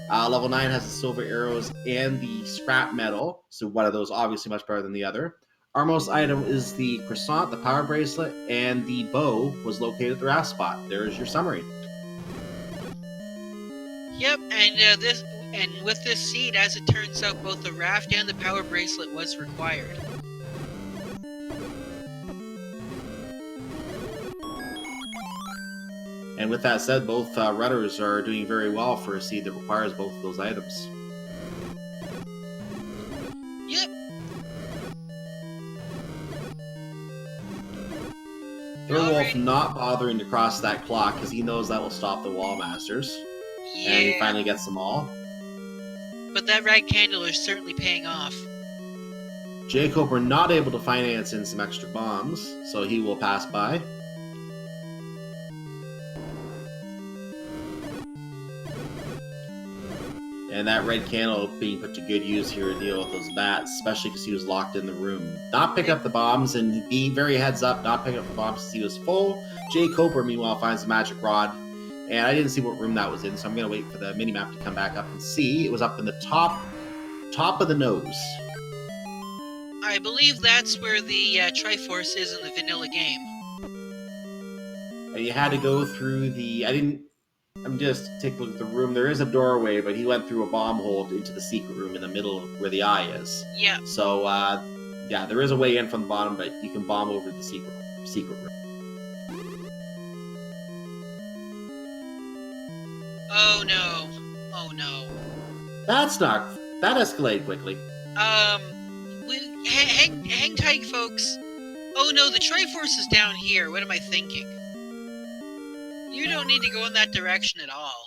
Level 9 has the silver arrows and the scrap metal. So one of those obviously much better than the other. Our most item is the croissant, the power bracelet, and the bow was located at the raft spot. There is your summary. Yep, and with this seed, as it turns out, both the raft and the power bracelet was required. And with that said, both runners are doing very well for a seed that requires both of those items. Yep. Thirwolf not bothering to cross that clock because he knows that will stop the wall masters. Yeah. And he finally gets them all. But that red candle is certainly paying off. jkoper not able to finance in some extra bombs, so he will pass by. And that red candle being put to good use here to deal with those bats, especially because he was locked in the room. Not pick up the bombs and be very heads up, not pick up the bombs because he was full. jkoper, meanwhile, finds the magic rod. And I didn't see what room that was in, so I'm going to wait for the minimap to come back up and see. It was up in the top of the nose. I believe that's where the Triforce is in the vanilla game. And you had to go through I'm just taking a look at the room. There is a doorway, but he went through a bomb hole into the secret room in the middle where the eye is. Yeah. So yeah, there is a way in from the bottom, but you can bomb over the secret room. Oh no. Oh no. That escalated quickly. Hang tight, folks. Oh no, the Triforce is down here. What am I thinking? You don't need to go in that direction at all.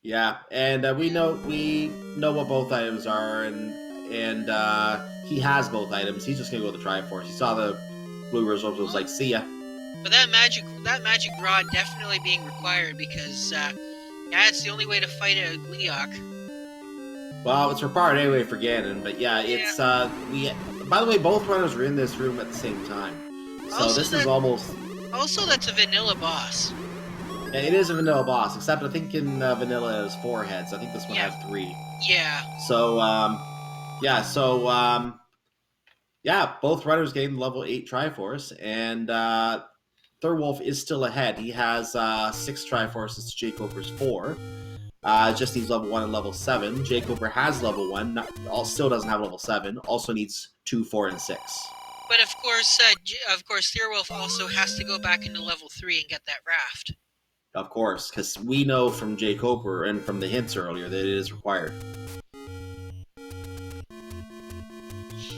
Yeah, and we know what both items are, and he has both items. He's just gonna go with the Triforce. He saw the blue results, was like, "See ya." But that magic rod definitely being required because yeah, it's the only way to fight a Gleeok. Well, it's required anyway for Ganon, but yeah, it's we. By the way, both runners were in this room at the same time, so Also this is almost. Also, that's a vanilla boss. Yeah, it is a vanilla boss, except I think in vanilla it has 4 heads. I think this one has 3. Yeah. So yeah, both runners gained level 8 Triforce, and Thirwolf is still ahead. He has 6 Triforces to jkoper's 4. Just needs level 1 and level 7. jkoper has level 1, still doesn't have level 7. Also needs 2, 4, and 6. But of course, Thirwolf also has to go back into level 3 and get that raft. Of course, because we know from jkoper and from the hints earlier that it is required.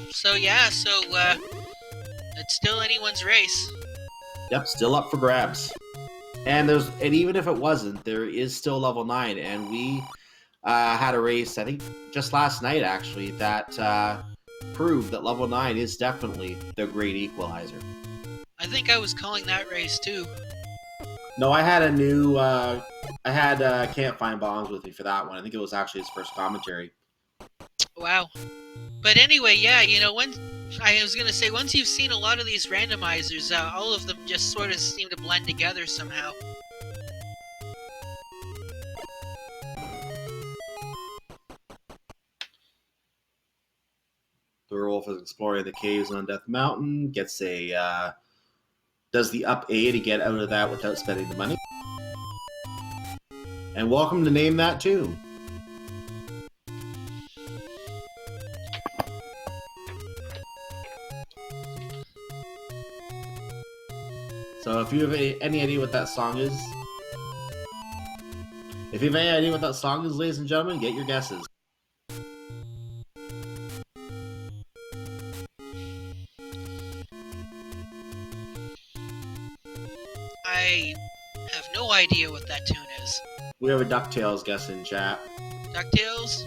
So yeah, it's still anyone's race. Yep, still up for grabs. And even if it wasn't, there is still level 9, and we had a race, I think just last night actually, that proved that level 9 is definitely the great equalizer. I think I was calling that race too. No, I had Can't Find Bombs with me for that one. I think it was actually his first commentary. Wow. But anyway, yeah, I was gonna say, once you've seen a lot of these randomizers, all of them just sort of seem to blend together somehow. Thirwolf is exploring the caves on Death Mountain, does the up A to get out of that without spending the money. And welcome to Name That Tune. So if you have any idea what that song is, ladies and gentlemen, get your guesses. I have no idea what that tune is. We have a DuckTales guess in chat. DuckTales?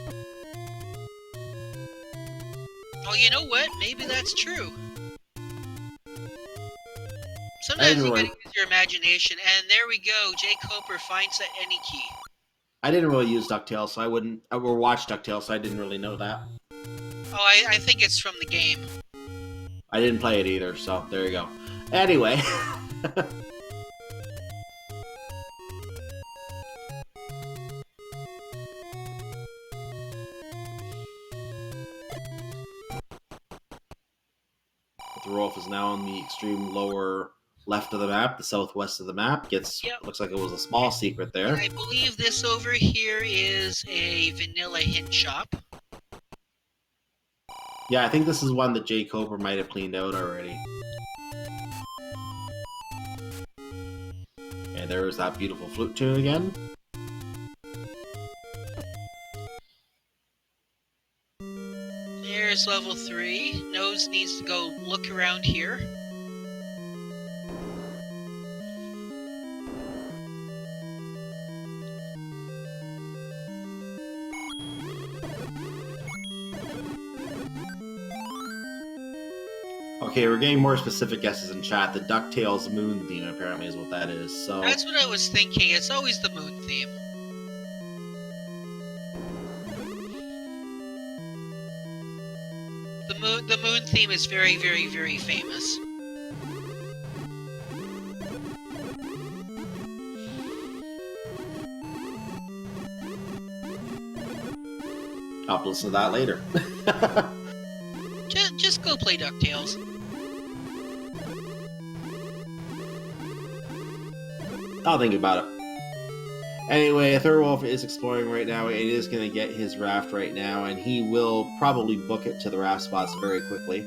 Oh, you know what? Maybe that's true. Sometimes you gotta use your imagination, and there we go. jkoper finds that any key. I didn't really use DuckTales, so I wouldn't. Or watch DuckTales, so I didn't really know that. Oh, I think it's from the game. I didn't play it either, so there you go. Anyway. Thirwolf is now on the extreme lower left of the map, the southwest of the map. Looks like it was a small secret there. And I believe this over here is a vanilla hint shop. Yeah, I think this is one that jkoper might have cleaned out already. And there's that beautiful flute tune again. There's level 3. Nose needs to go look around here. Okay, we're getting more specific guesses in chat. The DuckTales moon theme apparently is what that is. So that's what I was thinking. It's always the moon theme. The moon theme is very, very, very famous. I'll listen to that later. Just go play DuckTales. I'll think about it. Anyway, Thirwolf is exploring right now. It is going to get his raft right now, and he will probably book it to the raft spots very quickly.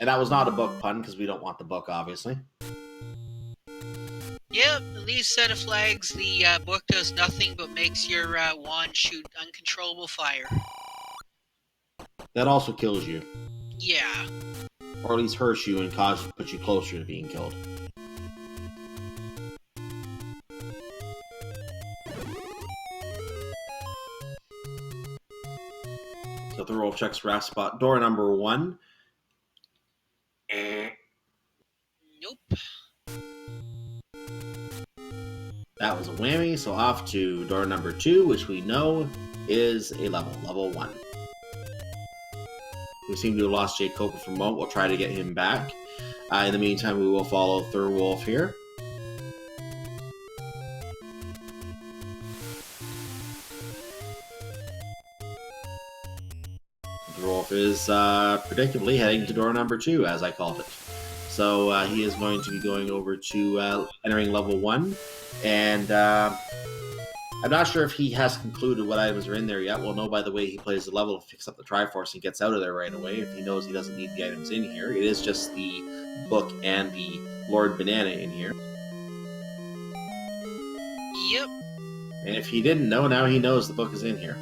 And that was not a book pun, because we don't want the book, obviously. Yep, in these set of flags, the book does nothing but makes your wand shoot uncontrollable fire. That also kills you. Yeah. Or at least hurts you and puts you closer to being killed. So Thirwolf checks raft spot door number 1. Nope. That was a whammy, so off to door number 2, which we know is a level 1. We seem to have lost jkoper for a moment. We'll try to get him back. In the meantime, we will follow Thirwolf here. Thirwolf is predictably heading to door number 2, as I called it. So he is going to be going over to entering level 1. And I'm not sure if he has concluded what items are in there yet. We'll know by the way he plays the level to fix up the Triforce and gets out of there right away. If he knows he doesn't need the items in here. It is just the book and the Lord Banana in here. Yep. And if he didn't know, now he knows the book is in here.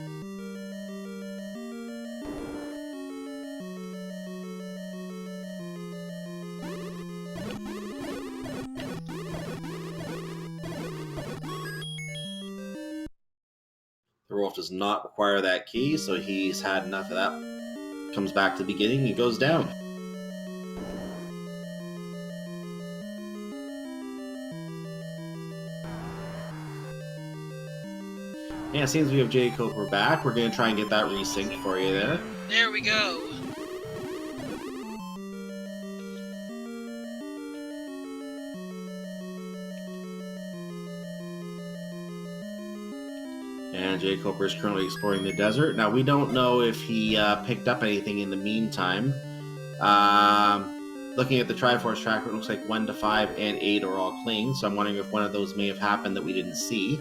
Thirwolf does not require that key, so he's had enough of that. Comes back to the beginning and goes down. Yeah, it seems we have jkoper back. We're going to try and get that resynced for you there. There we go. And jkoper is currently exploring the desert. Now, we don't know if he picked up anything in the meantime. Looking at the Triforce tracker, it looks like 1 to 5 and 8 are all clean, so I'm wondering if one of those may have happened that we didn't see.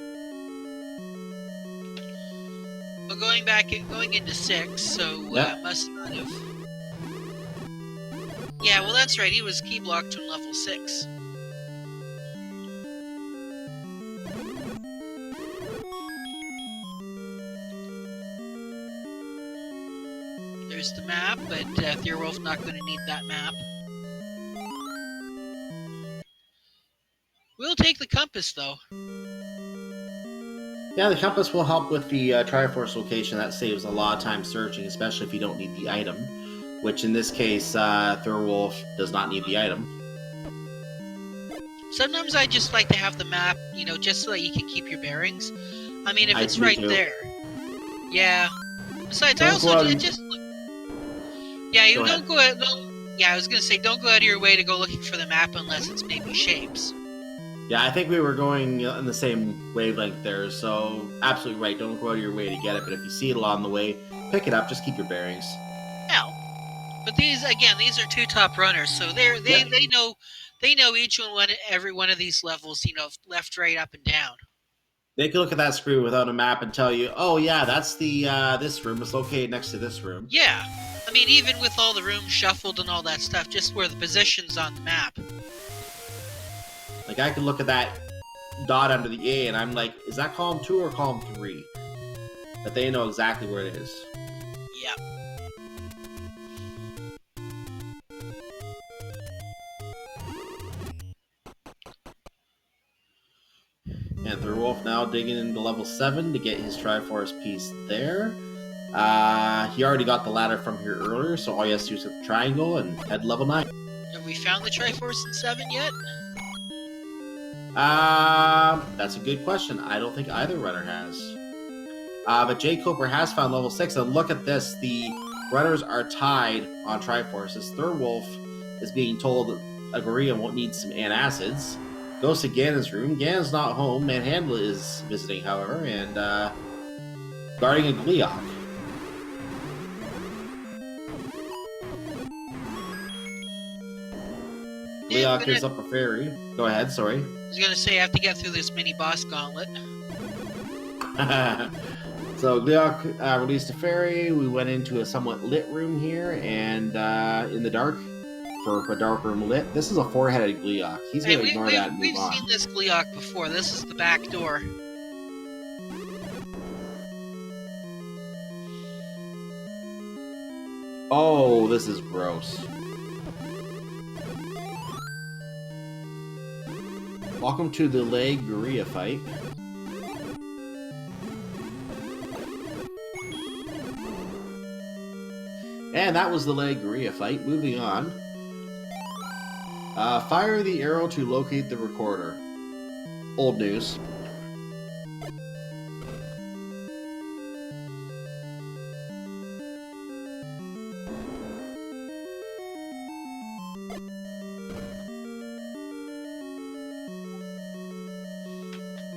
Well, going into 6, so Yep. must not have. Yeah, well, that's right. He was key blocked on level 6. There's the map, but Thirwolf not going to need that map. We'll take the compass, though. Yeah, the compass will help with the Triforce location. That saves a lot of time searching, especially if you don't need the item. Which in this case, Thirwolf does not need the item. Sometimes I just like to have the map, you know, just so that you can keep your bearings. I mean, if it's Me right too. there. Yeah. Besides, Don't I go also out and- just. Yeah, you Go don't ahead. go out. Yeah, I was gonna say, don't go out of your way to go looking for the map unless it's maybe shapes. Yeah, I think we were going in the same wavelength there, so absolutely right. Don't go out of your way to get it, but if you see it along the way, pick it up. Just keep your bearings. Now, but these are 2 top runners, so they know each every one of these levels, you know, left, right, up, and down. They can look at that screen without a map and tell you, oh yeah, that's the this room. It's located next to this room. Yeah, I mean, even with all the rooms shuffled and all that stuff, just where the position's on the map. Like, I can look at that dot under the A, and I'm like, is that column 2 or column 3? But they know exactly where it is. Yep. And Thirwolf now digging into level 7 to get his Triforce piece there. He already got the ladder from here earlier, so all he has to do is hit the triangle and head level 9. Have we found the Triforce in 7 yet? That's a good question. I don't think either runner has. But jkoper has found level 6, and look at this. The runners are tied on Triforces. Thirwolf is being told that Agoria won't need some antacids. Goes to Ganon's room. Ganon's not home. Manhandla is visiting, however, and guarding a Gleeok. Gleeok gives up a fairy. Go ahead, sorry. I was gonna say I have to get through this mini boss gauntlet. So Gleeok released a fairy. We went into a somewhat lit room here, and in the dark, for a dark room lit. This is a four-headed Gleeok. He's going to ignore that and move we've on. seen this Gleeok before. This is the back door. Oh, this is gross. Welcome to the leg Guria fight. And that was the leg Guria fight. Moving on. Fire the arrow to locate the recorder. Old news.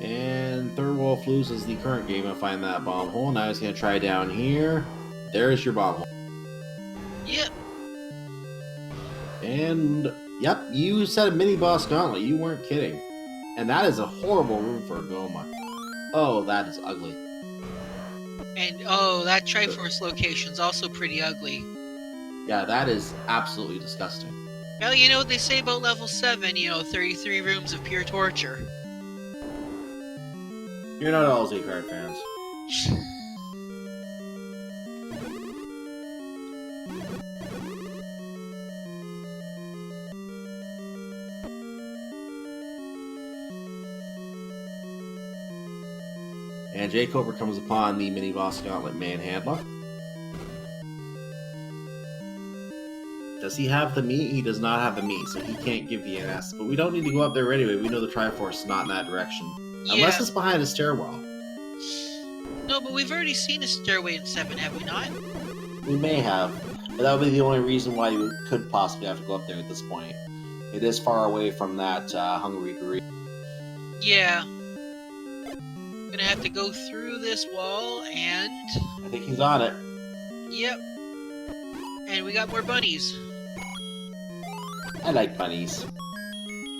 And Thirwolf loses the current game of find that bomb hole. Now he's going to try down here. There's your bomb hole. Yep. And, yep, you said a mini-boss gauntlet. You weren't kidding. And that is a horrible room for a Goma. Oh, that is ugly. And, oh, that Triforce location's also pretty ugly. Yeah, that is absolutely disgusting. Well, you know what they say about level 7, 33 rooms of pure torture. You're not all Z-Card fans. And jkoper comes upon the mini-boss gauntlet Manhandler. Does he have the meat? He does not have the meat, so he can't give the NS. But we don't need to go up there anyway. We know the Triforce is not in that direction. Yeah. Unless it's behind a stairwell. No, but we've already seen a stairway in 7, have we not? We may have. But that would be the only reason why you could possibly have to go up there at this point. It is far away from that Hungry Greed. Yeah. Gonna have to go through this wall, and... I think he's on it. Yep. And we got more bunnies. I like bunnies.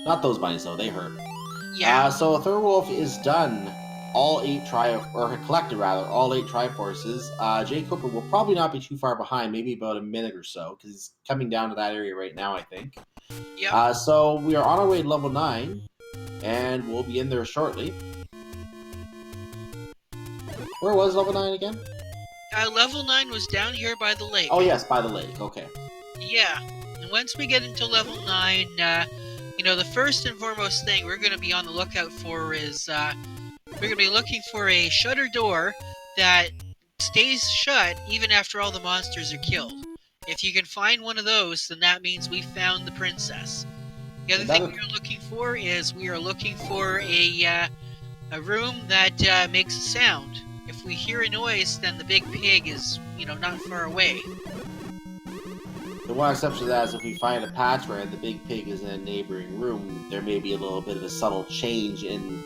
Not those bunnies, though. They hurt. Yeah. So Thirwolf is done. All 8 collected rather, all 8 Triforces. jkoper will probably not be too far behind, maybe about a minute or so, because he's coming down to that area right now, I think. Yep. So we are on our way to level 9, and we'll be in there shortly. Where was level 9 again? Level 9 was down here by the lake. Oh yes, by the lake, okay. Yeah. And once we get into level 9, the first and foremost thing we're going to be on the lookout for is, we're going to be looking for a shutter door that stays shut even after all the monsters are killed. If you can find one of those, then that means we found the princess. The other thing we're looking for is we are looking for a room that makes a sound. If we hear a noise, then the big pig is, not far away. The one exception to that is if we find a patch where the big pig is in a neighboring room, there may be a little bit of a subtle change in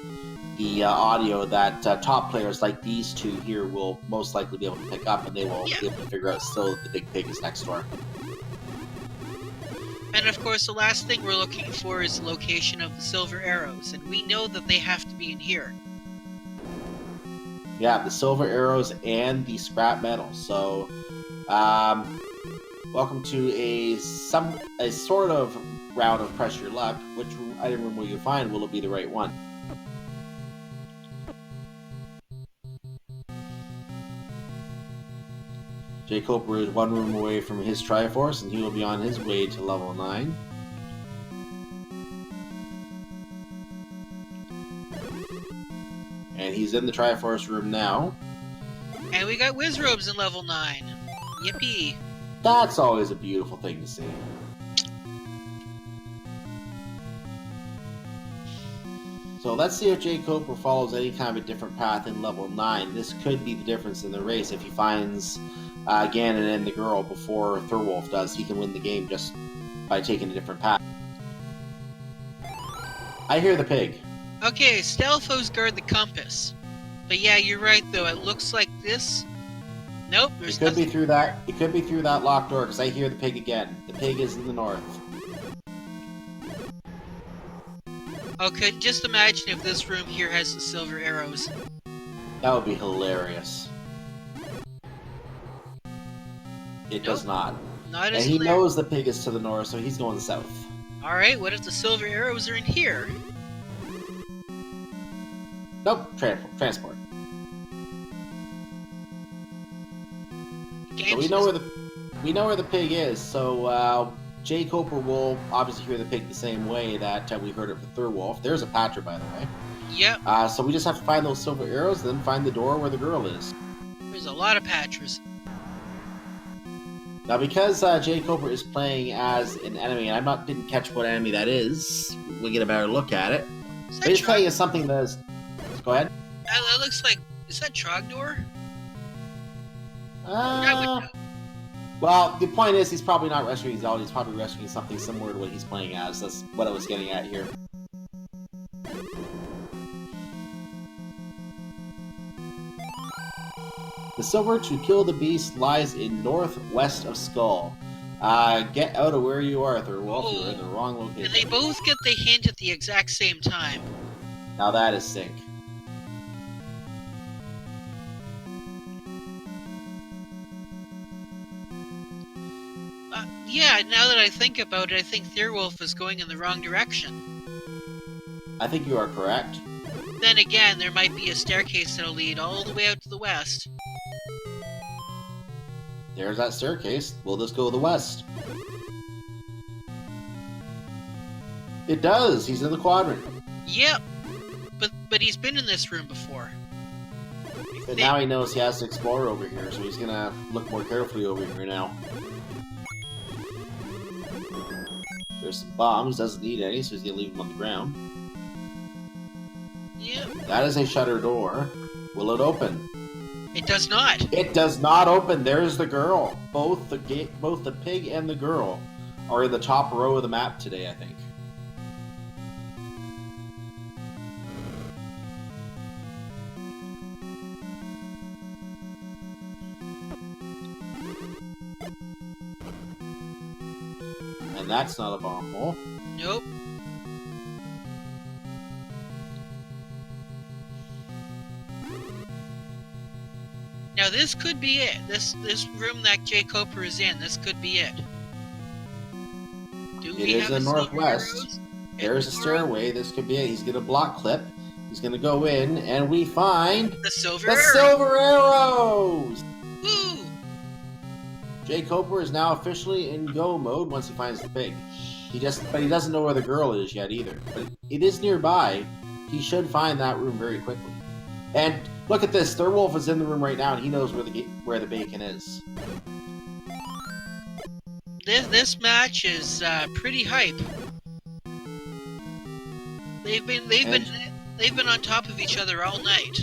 the audio that top players like these two here will most likely be able to pick up, and they will be able to figure out still that the big pig is next door. And of course, the last thing we're looking for is the location of the silver arrows, and we know that they have to be in here. Yeah, the silver arrows and the scrap metal. So, welcome to a sort of round of press your luck. Which item room will you find? Will it be the right one? jkoper is 1 room away from his Triforce, and he will be on his way to level 9. And he's in the Triforce room now. And we got Wizrobes in level 9. Yippee. That's always a beautiful thing to see. So let's see if jkoper follows any kind of a different path in level 9. This could be the difference in the race. If he finds Ganon and the girl before Thirwolf does, he can win the game just by taking a different path. I hear the pig. Okay, Stelphos guard the compass. But yeah, you're right though, it looks like this. Nope, there's It could be through that. It could be through that locked door, because I hear the pig again. The pig is in the north. Okay, just imagine if this room here has the silver arrows. That would be hilarious. It does not. Not And as he clear. knows the pig is to the north, so he's going south. Alright, what if the silver arrows are in here? Nope, transport. So we know where the pig is. So jkoper will obviously hear the pig the same way that we heard it for Thirwolf. There's a patcher, by the way. Yep. So we just have to find those silver arrows, and then find the door where the girl is. There's a lot of patchers. Now, because jkoper is playing as an enemy, and didn't catch what enemy that is, we get a better look at it. But he's playing as something that is. Go ahead. That looks like. Is that Trogdor? Well, the point is, he's probably not rescuing Zelda. He's probably rescuing something similar to what he's playing as. That's what I was getting at here. The silver to kill the beast lies in northwest of Skull. Get out of where you are, Thirwolf. You're in the wrong location. And they both get the hint at the exact same time. Now that is sync. Yeah, now that I think about it, I think Thirwolf is going in the wrong direction. I think you are correct. Then again, there might be a staircase that'll lead all the way out to the west. There's that staircase. We'll just go to the west. It does. He's in the quadrant. Yep. But he's been in this room before. But now he knows he has to explore over here, so he's gonna look more carefully over here now. There's some bombs. Doesn't need any, so he's gonna leave them on the ground. Yep. That is a shutter door. Will it open? It does not. It does not open. There's the girl. Both the pig and the girl are in the top row of the map today, I think. And that's not a bomb hole. Nope. Now this could be it. This room that jkoper is in, this could be it. Do It is in northwest. There's a stairway. This could be it. He's gonna block clip. He's gonna go in, and we find the silver arrows. Woo! jkoper is now officially in go mode once he finds the pig. But he doesn't know where the girl is yet either. But it is nearby. He should find that room very quickly. And look at this. Thirwolf is in the room right now, and he knows where the bacon is. This match is pretty hype. They've been on top of each other all night.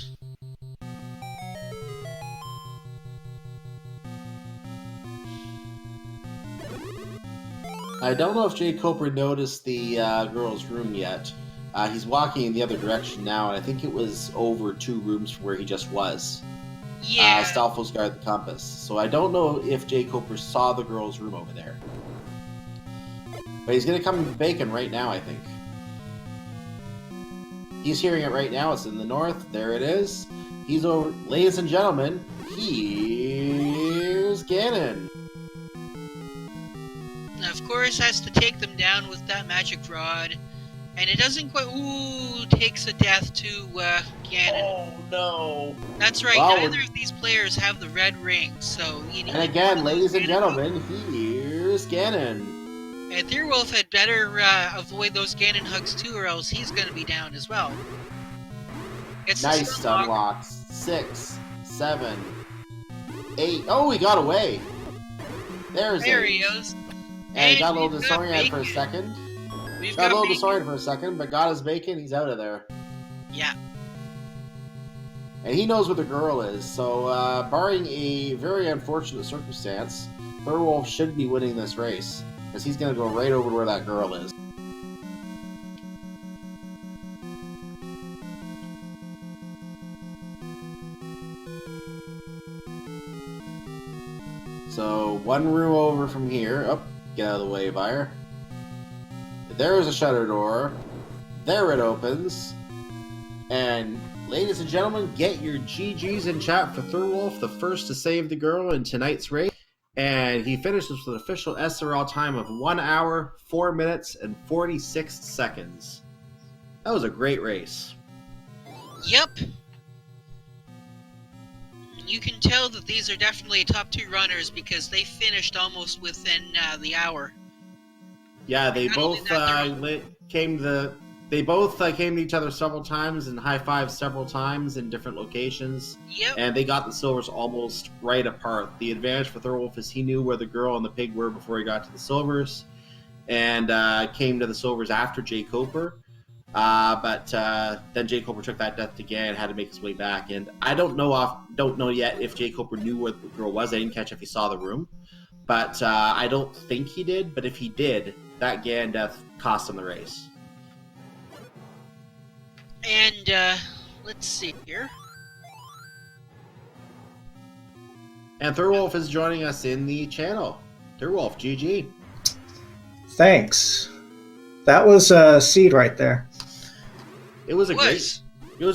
I don't know if jkoper noticed the girl's room yet. He's walking in the other direction now, and I think it was over 2 rooms from where he just was. Yeah. Stalfos guard the compass. So I don't know if jkoper saw the girl's room over there. But he's going to come to bacon right now, I think. He's hearing it right now. It's in the north. There it is. He's over. Ladies and gentlemen, here's Ganon. Now, of course, has to take them down with that magic rod. And it doesn't quite... Ooh, takes a death to Ganon. Oh, no. That's right, well, neither of these players have the red ring, so... And again, ladies and gentlemen, here's Ganon. And Thirwolf had better avoid those Ganon hugs too, or else he's going to be down as well. It's nice unlocks. 6, 7, 8... Oh, he got away! There he is. And he got a little disoriented for a second. Got a little disoriented for a second, but got his bacon, he's out of there. Yeah. And he knows where the girl is, so barring a very unfortunate circumstance, Thirwolf should be winning this race, because he's going to go right over to where that girl is. So, 1 room over from here. Oh, get out of the way, Buyer. There is a shutter door. There it opens. And, ladies and gentlemen, get your GGs in chat for Thirwolf, the first to save the girl in tonight's race. And he finishes with an official SRL time of 1 hour, 4 minutes, and 46 seconds. That was a great race. Yep. You can tell that these are definitely top 2 runners because they finished almost within the hour. Yeah, they both came to each other several times and high-fived several times in different locations. Yep. And they got the silvers almost right apart. The advantage for Thirwolf is he knew where the girl and the pig were before he got to the silvers, and came to the silvers after jkoper. But then jkoper took that death again and had to make his way back. And I don't know yet if jkoper knew where the girl was. I didn't catch if he saw the room, but I don't think he did. But if he did, that Gan death cost him the race. And let's see here. And Thirwolf is joining us in the channel. Thirwolf, GG. Thanks. That was a seed right there. It was a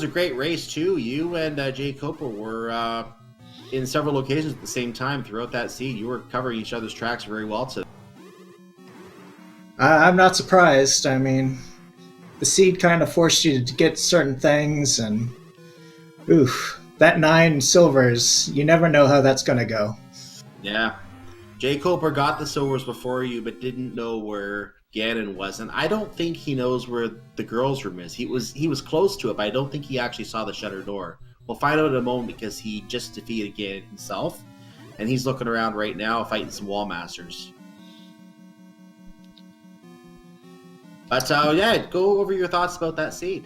great race too. You and jkoper were in several locations at the same time throughout that seed. You were covering each other's tracks very well today. I'm not surprised. I mean, the seed kind of forced you to get certain things, and oof, that 9 silvers, you never know how that's going to go. Yeah. jkoper got the silvers before you, but didn't know where Ganon was, and I don't think he knows where the girl's room is. He was close to it, but I don't think he actually saw the shutter door. We'll find out in a moment because he just defeated Ganon himself, and he's looking around right now fighting some wall masters. But yeah, go over your thoughts about that seed.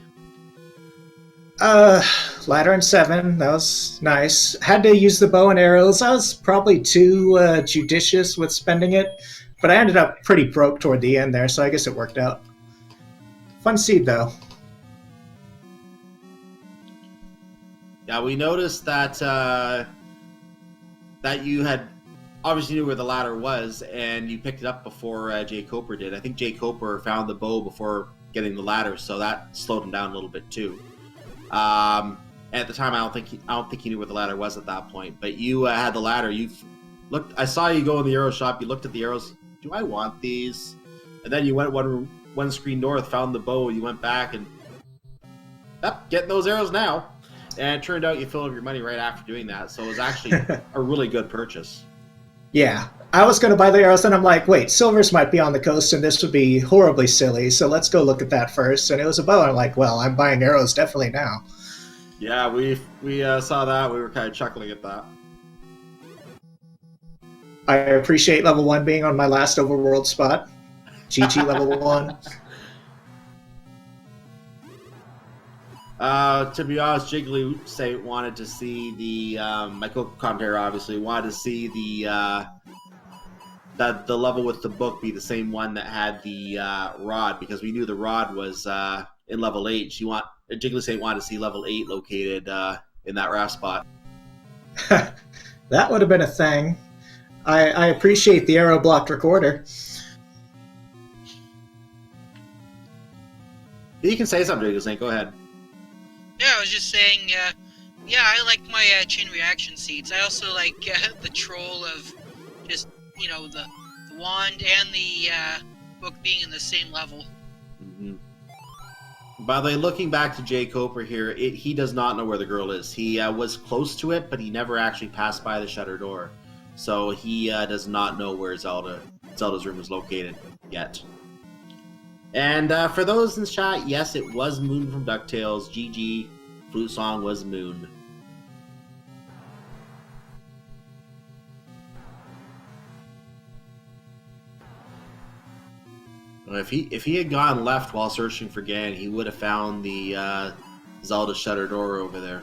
Ladder and 7, that was nice. Had to use the bow and arrows. I was probably too judicious with spending it, but I ended up pretty broke toward the end there, so I guess it worked out. Fun seed, though. Yeah, we noticed that that you had obviously knew where the ladder was, and you picked it up before jkoper did. I think jkoper found the bow before getting the ladder, so that slowed him down a little bit too. At the time, I don't think he knew where the ladder was at that point. But you had the ladder. You looked. I saw you go in the arrow shop. You looked at the arrows. Do I want these? And then you went one screen north, found the bow. You went back and getting those arrows now. And it turned out you filled up your money right after doing that. So it was actually a really good purchase. Yeah, I was going to buy the arrows, and I'm like, wait, silvers might be on the coast, and this would be horribly silly, so let's go look at that first. And it was a bow, and I'm like, well, I'm buying arrows definitely now. Yeah, we saw that. We were kind of chuckling at that. I appreciate level 1 being on my last overworld spot. GG level 1. To be honest, Jiggly wanted to see the my commentator obviously wanted to see the level with the book be the same one that had the rod, because we knew the rod was in level 8. Jiggly wanted to see level 8 located in that raft spot. That would have been a thing. I appreciate the arrow blocked recorder. You can say something, Jiggly. Go ahead. Yeah, I was just saying, yeah, I like my chain reaction seeds. I also like the troll of just, the wand and the book being in the same level. Mm-hmm. By the way, looking back to jkoper here, he does not know where the girl is. He was close to it, but he never actually passed by the shutter door. So he does not know where Zelda's room is located yet. And for those in chat, yes, it was Moon from DuckTales. GG. Flute song was Moon. If he had gone left while searching for Gan, he would have found the Zelda shutter door over there.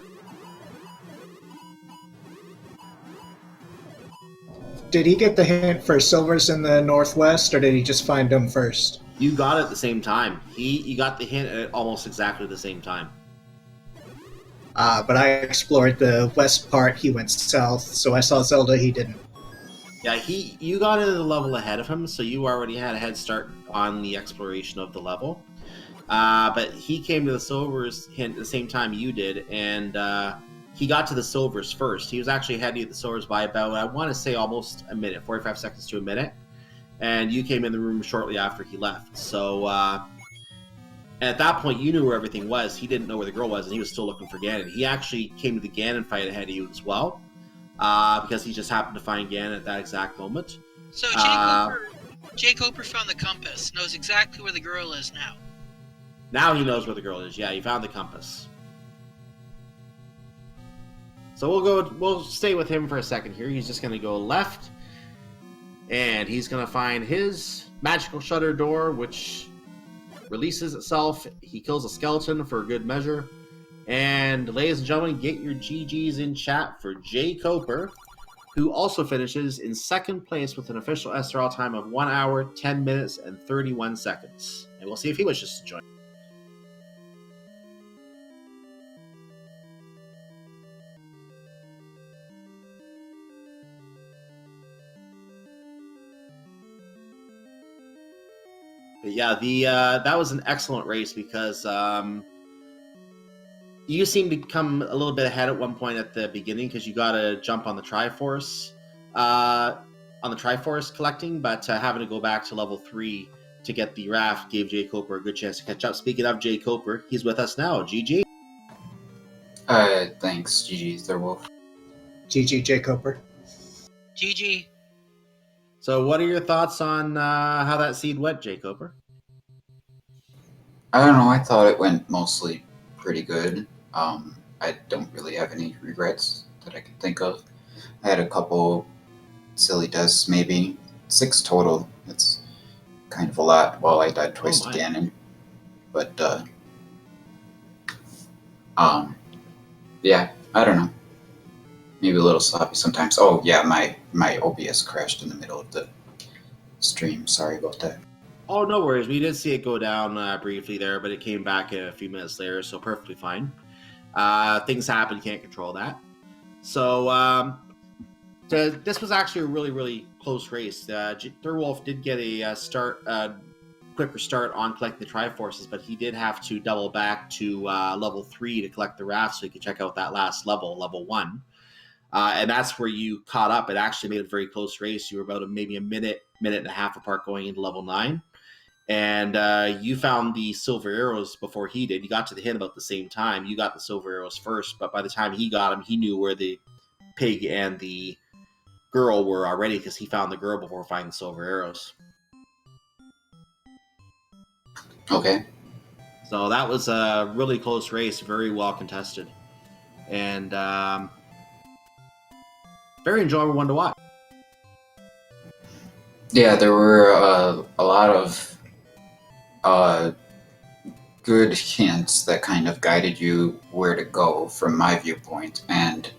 Did he get the hint for silvers in the northwest, or did he just find them first? You got it at the same time. You got the hint at almost exactly the same time. But I explored the west part, he went south, so I saw Zelda, he didn't. Yeah, you got into the level ahead of him, so you already had a head start on the exploration of the level. But he came to the silvers hint at the same time you did, and he got to the silvers first. He was actually ahead of you at the silvers by about, I want to say, almost a minute, 45 seconds to a minute. And you came in the room shortly after he left. So at that point, you knew where everything was. He didn't know where the girl was, and he was still looking for Ganon. He actually came to the Ganon fight ahead of you as well, because he just happened to find Ganon at that exact moment. So jkoper found the compass, knows exactly where the girl is now. Now he knows where the girl is. Yeah, he found the compass. So we'll stay with him for a second here. He's just going to go left, and he's going to find his magical shutter door, which releases itself. He kills a skeleton for a good measure. And ladies and gentlemen, get your GGs in chat for jkoper, who also finishes in second place with an official SRL time of 1 hour, 10 minutes, and 31 seconds. And we'll see if he wishes to join. But yeah, that was an excellent race because you seemed to come a little bit ahead at one point at the beginning because you got to jump on the Triforce, collecting, but having to go back to level 3 to get the raft gave jkoper a good chance to catch up. Speaking of jkoper, he's with us now. GG. Thanks, GG Thirwolf. GG jkoper. GG. So what are your thoughts on how that seed went, jkoper? I don't know, I thought it went mostly pretty good. I don't really have any regrets that I can think of. I had a couple silly deaths, maybe 6 total. It's kind of a lot. Well, I died twice to Ganon. But, yeah, I don't know. Maybe a little sloppy sometimes. Oh, yeah, my OBS crashed in the middle of the stream. Sorry about that. Oh, no worries. We did see it go down briefly there, but it came back a few minutes later, so perfectly fine. Things happen. You can't control that. So this was actually a really, really close race. Thirwolf did get a quicker start on collecting the Triforces, but he did have to double back to level 3 to collect the raft so he could check out that last level, level 1. And that's where you caught up. It actually made a very close race. You were about maybe a minute and a half apart going into level 9. And you found the silver arrows before he did. You got to the hint about the same time. You got the silver arrows first, but by the time he got them, he knew where the pig and the girl were already because he found the girl before finding the silver arrows. Okay. So that was a really close race, very well contested. And very enjoyable one to watch. Yeah, there were a lot of good hints that kind of guided you where to go from my viewpoint, and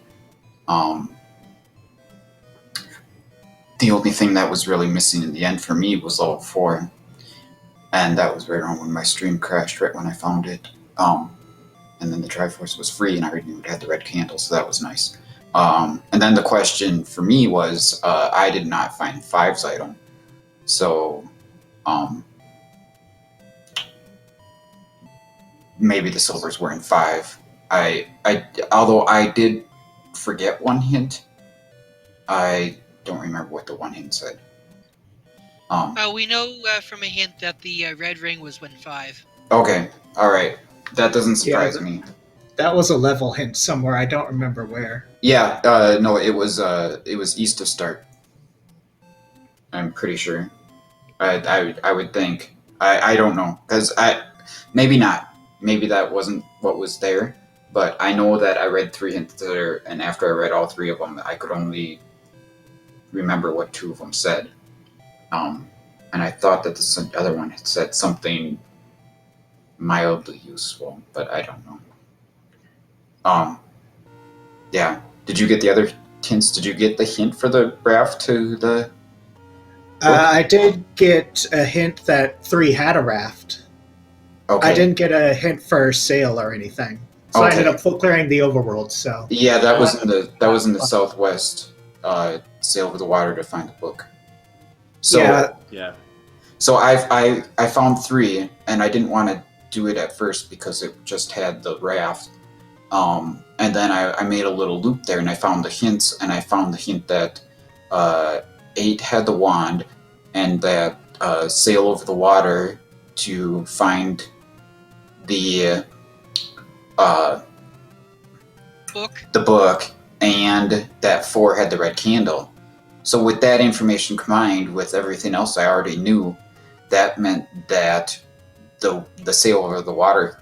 the only thing that was really missing in the end for me was level 4, and that was right around when my stream crashed, right when I found it. And then the Triforce was free, and I already knew it had the red candle, so that was nice. And then the question for me was, I did not find 5's item, so maybe the silvers were in 5. Although I did forget one hint, I don't remember what the one hint said. We know from a hint that the red ring was win 5. Okay, all right, that doesn't surprise me. That was a level hint somewhere. I don't remember where. Yeah, no, it was east of start. I'm pretty sure. I would think. I don't know, because maybe not. Maybe that wasn't what was there, but I know that I read 3 hints there, and after I read all 3 of them, I could only remember what 2 of them said. And I thought that the other one had said something mildly useful, but I don't know. Yeah. Did you get the other hints? Did you get the hint for the raft to the... I did get a hint that 3 had a raft. Okay. I didn't get a hint for sail or anything. So I ended up full clearing the overworld, so... Yeah, that was in the southwest. Sail over the water to find the book. So, yeah. So I found 3, and I didn't want to do it at first because it just had the raft. And then I made a little loop there, and I found the hints, and I found the hint that 8 had the wand, and that sail over the water to find the book, and that 4 had the red candle. So with that information combined with everything else I already knew, that meant that the sail over the water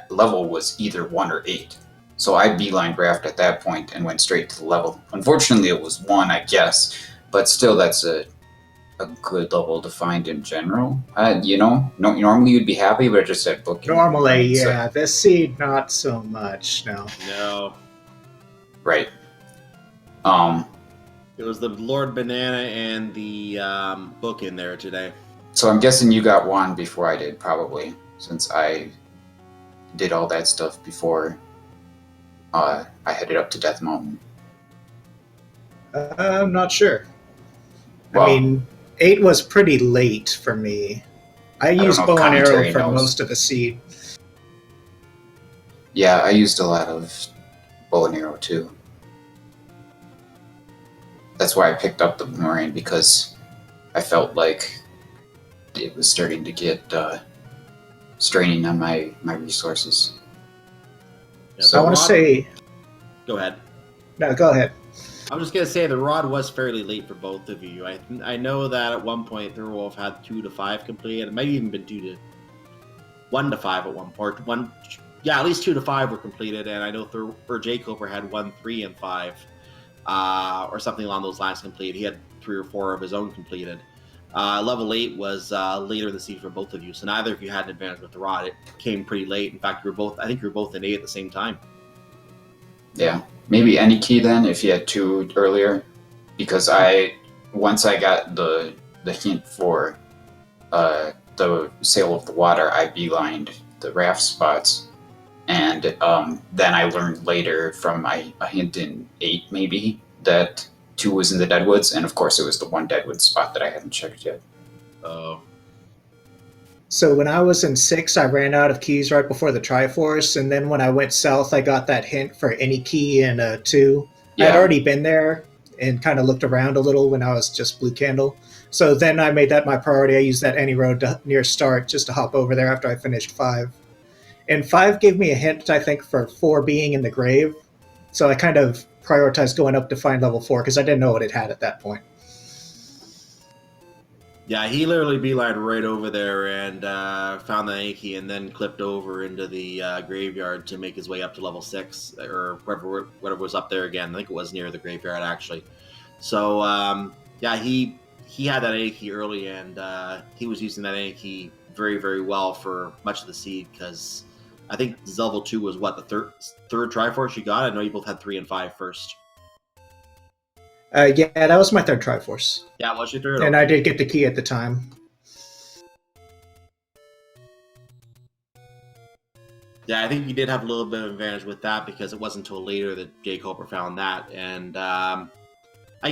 level was either 1 or 8. So I beelined raft at that point and went straight to the level. Unfortunately, it was 1, I guess, but still, that's a good level to find in general. Normally you'd be happy, but I just said book. Normally, yeah. This seed, not so much, no. No. Right. It was the Lord Banana and the book in there today. So I'm guessing you got 1 before I did, probably, since I did all that stuff before I headed up to Death Mountain. I'm not sure. Well, I mean, 8 was pretty late for me. I used bow and arrow for most of the seed. Yeah, I used a lot of bow and arrow too. That's why I picked up the boomerang, because I felt like it was starting to get straining on my resources. Yeah, So I want to say... Go ahead. No, go ahead. I'm just gonna say the rod was fairly late for both of you. I know that at one point Thirwolf had 2 to 5 completed. It might have even been 1 to 5 at one point. At least 2 to 5 were completed, and I know jkoper had 1, 3, and 5, or something along those lines completed. He had 3 or 4 of his own completed. Level 8 was later in the season for both of you, so neither of you had an advantage with the rod. It came pretty late. In fact, I think you were both in 8 at the same time. Yeah, maybe any key then if you had 2 earlier, because once I got the hint for the sail of the water, I beelined the raft spots, and then I learned later from a hint in 8 maybe that 2 was in the Deadwoods, and of course it was the 1 Deadwood spot that I hadn't checked yet. Oh. So when I was in 6, I ran out of keys right before the Triforce, and then when I went south, I got that hint for any key in 2. Yeah. I'd already been there and kind of looked around a little when I was just Blue Candle. So then I made that my priority. I used that any road near start just to hop over there after I finished 5. And 5 gave me a hint, I think, for 4 being in the grave. So I kind of prioritized going up to find level 4 because I didn't know what it had at that point. Yeah, he literally beelined right over there and found the Yankee, and then clipped over into the graveyard to make his way up to level 6 or whatever was up there again. I think it was near the graveyard actually. So he had that Yankee early, and he was using that Yankee very, very well for much of the seed, because I think level 2 was what, the third Triforce you got? I know you both had 3 and 5 first. Yeah, that was my 3rd Triforce. Yeah, it was your 3rd? And I did get the key at the time. Yeah, I think you did have a little bit of advantage with that, because it wasn't until later that jkoper found that, and I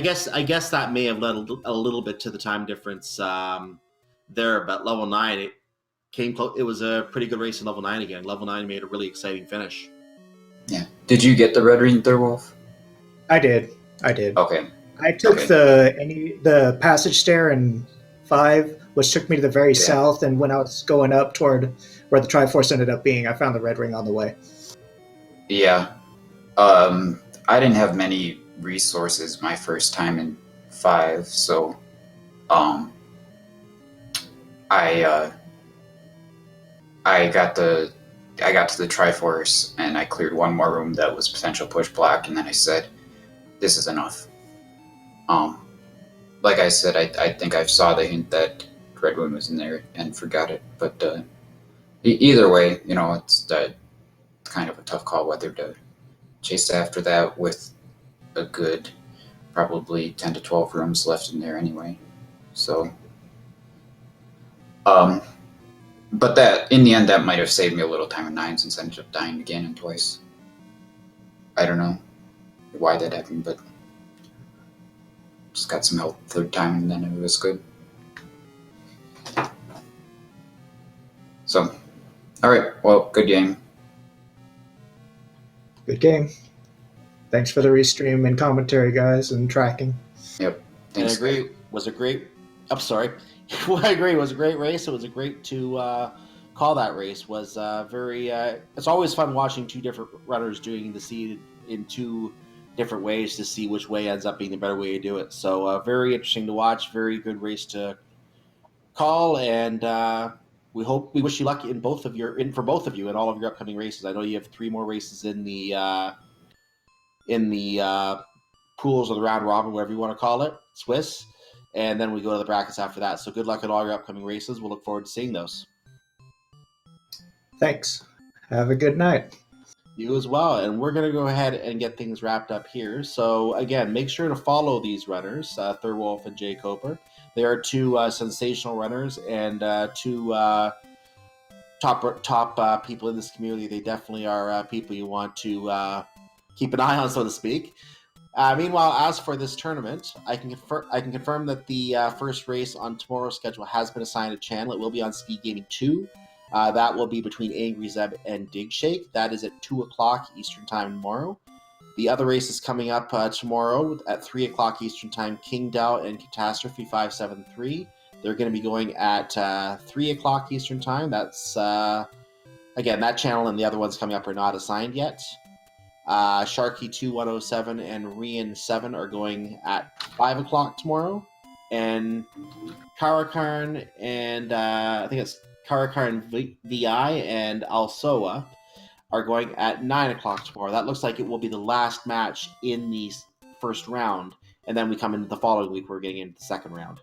guess that may have led a little bit to the time difference there. But level 9, it came close. It was a pretty good race in level 9 again. Level 9 made a really exciting finish. Yeah. Did you get the Red Ring Thirwolf? I did. Okay. I took the passage stair in 5, which took me to the very south, and when I was going up toward where the Triforce ended up being, I found the Red Ring on the way. Yeah. I didn't have many resources my first time in 5, so I got to the Triforce, and I cleared 1 more room that was potential push block, and then I said, this is enough. Like I said, I think I saw the hint that Redwood was in there and forgot it, but either way, it's kind of a tough call whether to chase after that with a good probably 10 to 12 rooms left in there anyway. So but that, in the end, that might have saved me a little time in 9, since I ended up dying again and twice. I don't know why that happened, but just got some help 3rd time, and then it was good. So, alright, well, good game. Good game. Thanks for the restream and commentary, guys, and tracking. Yep. And I Thanks. agree. Was a great. I'm sorry. I agree. It was a great race. It was a great to call that race. Was very. It's always fun watching two different runners doing the seed in two different ways to see which way ends up being the better way to do it. So very interesting to watch. Very good race to call, and we wish you luck in both of your for both of you in all of your upcoming races. I know you have 3 more races in the pools or the round robin, whatever you want to call it, Swiss, and then we go to the brackets after that. So good luck at all your upcoming races. We'll look forward to seeing those. Thanks. Have a good night. You as well. And we're going to go ahead and get things wrapped up here. So again, make sure to follow these runners, Thirwolf and jkoper. They are 2 sensational runners and 2 top people in this community. They definitely are people you want to keep an eye on, so to speak. Meanwhile, as for this tournament, I can confirm that the first race on tomorrow's schedule has been assigned a channel. It will be on Speed Gaming 2. That will be between Angry Zeb and Dig Shake. That is at 2 o'clock Eastern Time tomorrow. The other race is coming up tomorrow at 3 o'clock Eastern Time. King Dow and Catastrophe 573. They're going to be going at 3 o'clock Eastern Time. That's, again, that channel and the other ones coming up are not assigned yet. Sharky 2107 and Rian 7 are going at 5 o'clock tomorrow. And Karakarn and I think it's Karakarn VI and Alsoa are going at 9 o'clock tomorrow. That looks like it will be the last match in the first round. And then we come into the following week, we're getting into the second round.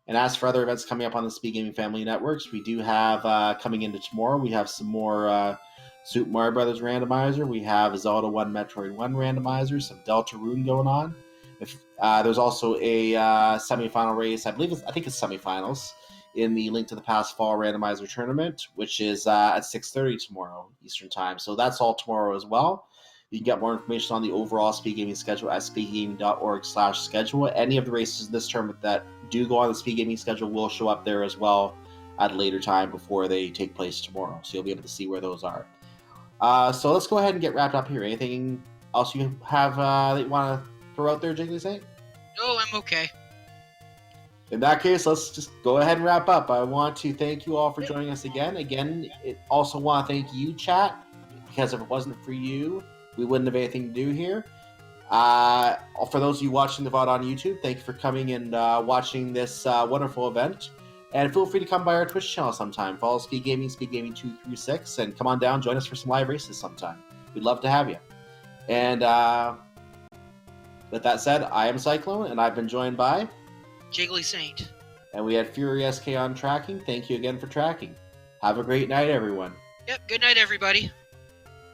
And as for other events coming up on the Speed Gaming Family Networks, we do have, coming into tomorrow, we have some more Super Mario Brothers randomizer. We have Zelda 1 Metroid 1 randomizer, some Deltarune going on. There's also a semifinal race, I think it's semifinals, in the Link to the Past Fall randomizer tournament, which is at 6:30 tomorrow Eastern Time. So that's all tomorrow as well. You can get more information on the overall Speed Gaming schedule at speedgaming.org/schedule. Any of the races in this tournament that do go on the Speed Gaming schedule will show up there as well at a later time before they take place tomorrow. So you'll be able to see where those are. So let's go ahead and get wrapped up here. Anything else you have that you want to throw out there, Jiggly Saint? No, I'm okay. In that case, let's just go ahead and wrap up. I want to thank you all for joining us again. I also want to thank you, chat, because if it wasn't for you, we wouldn't have anything to do here. For those of you watching the VOD on YouTube, thank you for coming and watching this wonderful event. And feel free to come by our Twitch channel sometime. Follow Speed Gaming 2 through 6, and come on down, join us for some live races sometime. We'd love to have you. And with that said, I am Cyclone, and I've been joined by Jiggly Saint. And we had Fury SK on tracking. Thank you again for tracking. Have a great night, everyone. Yep, good night, everybody.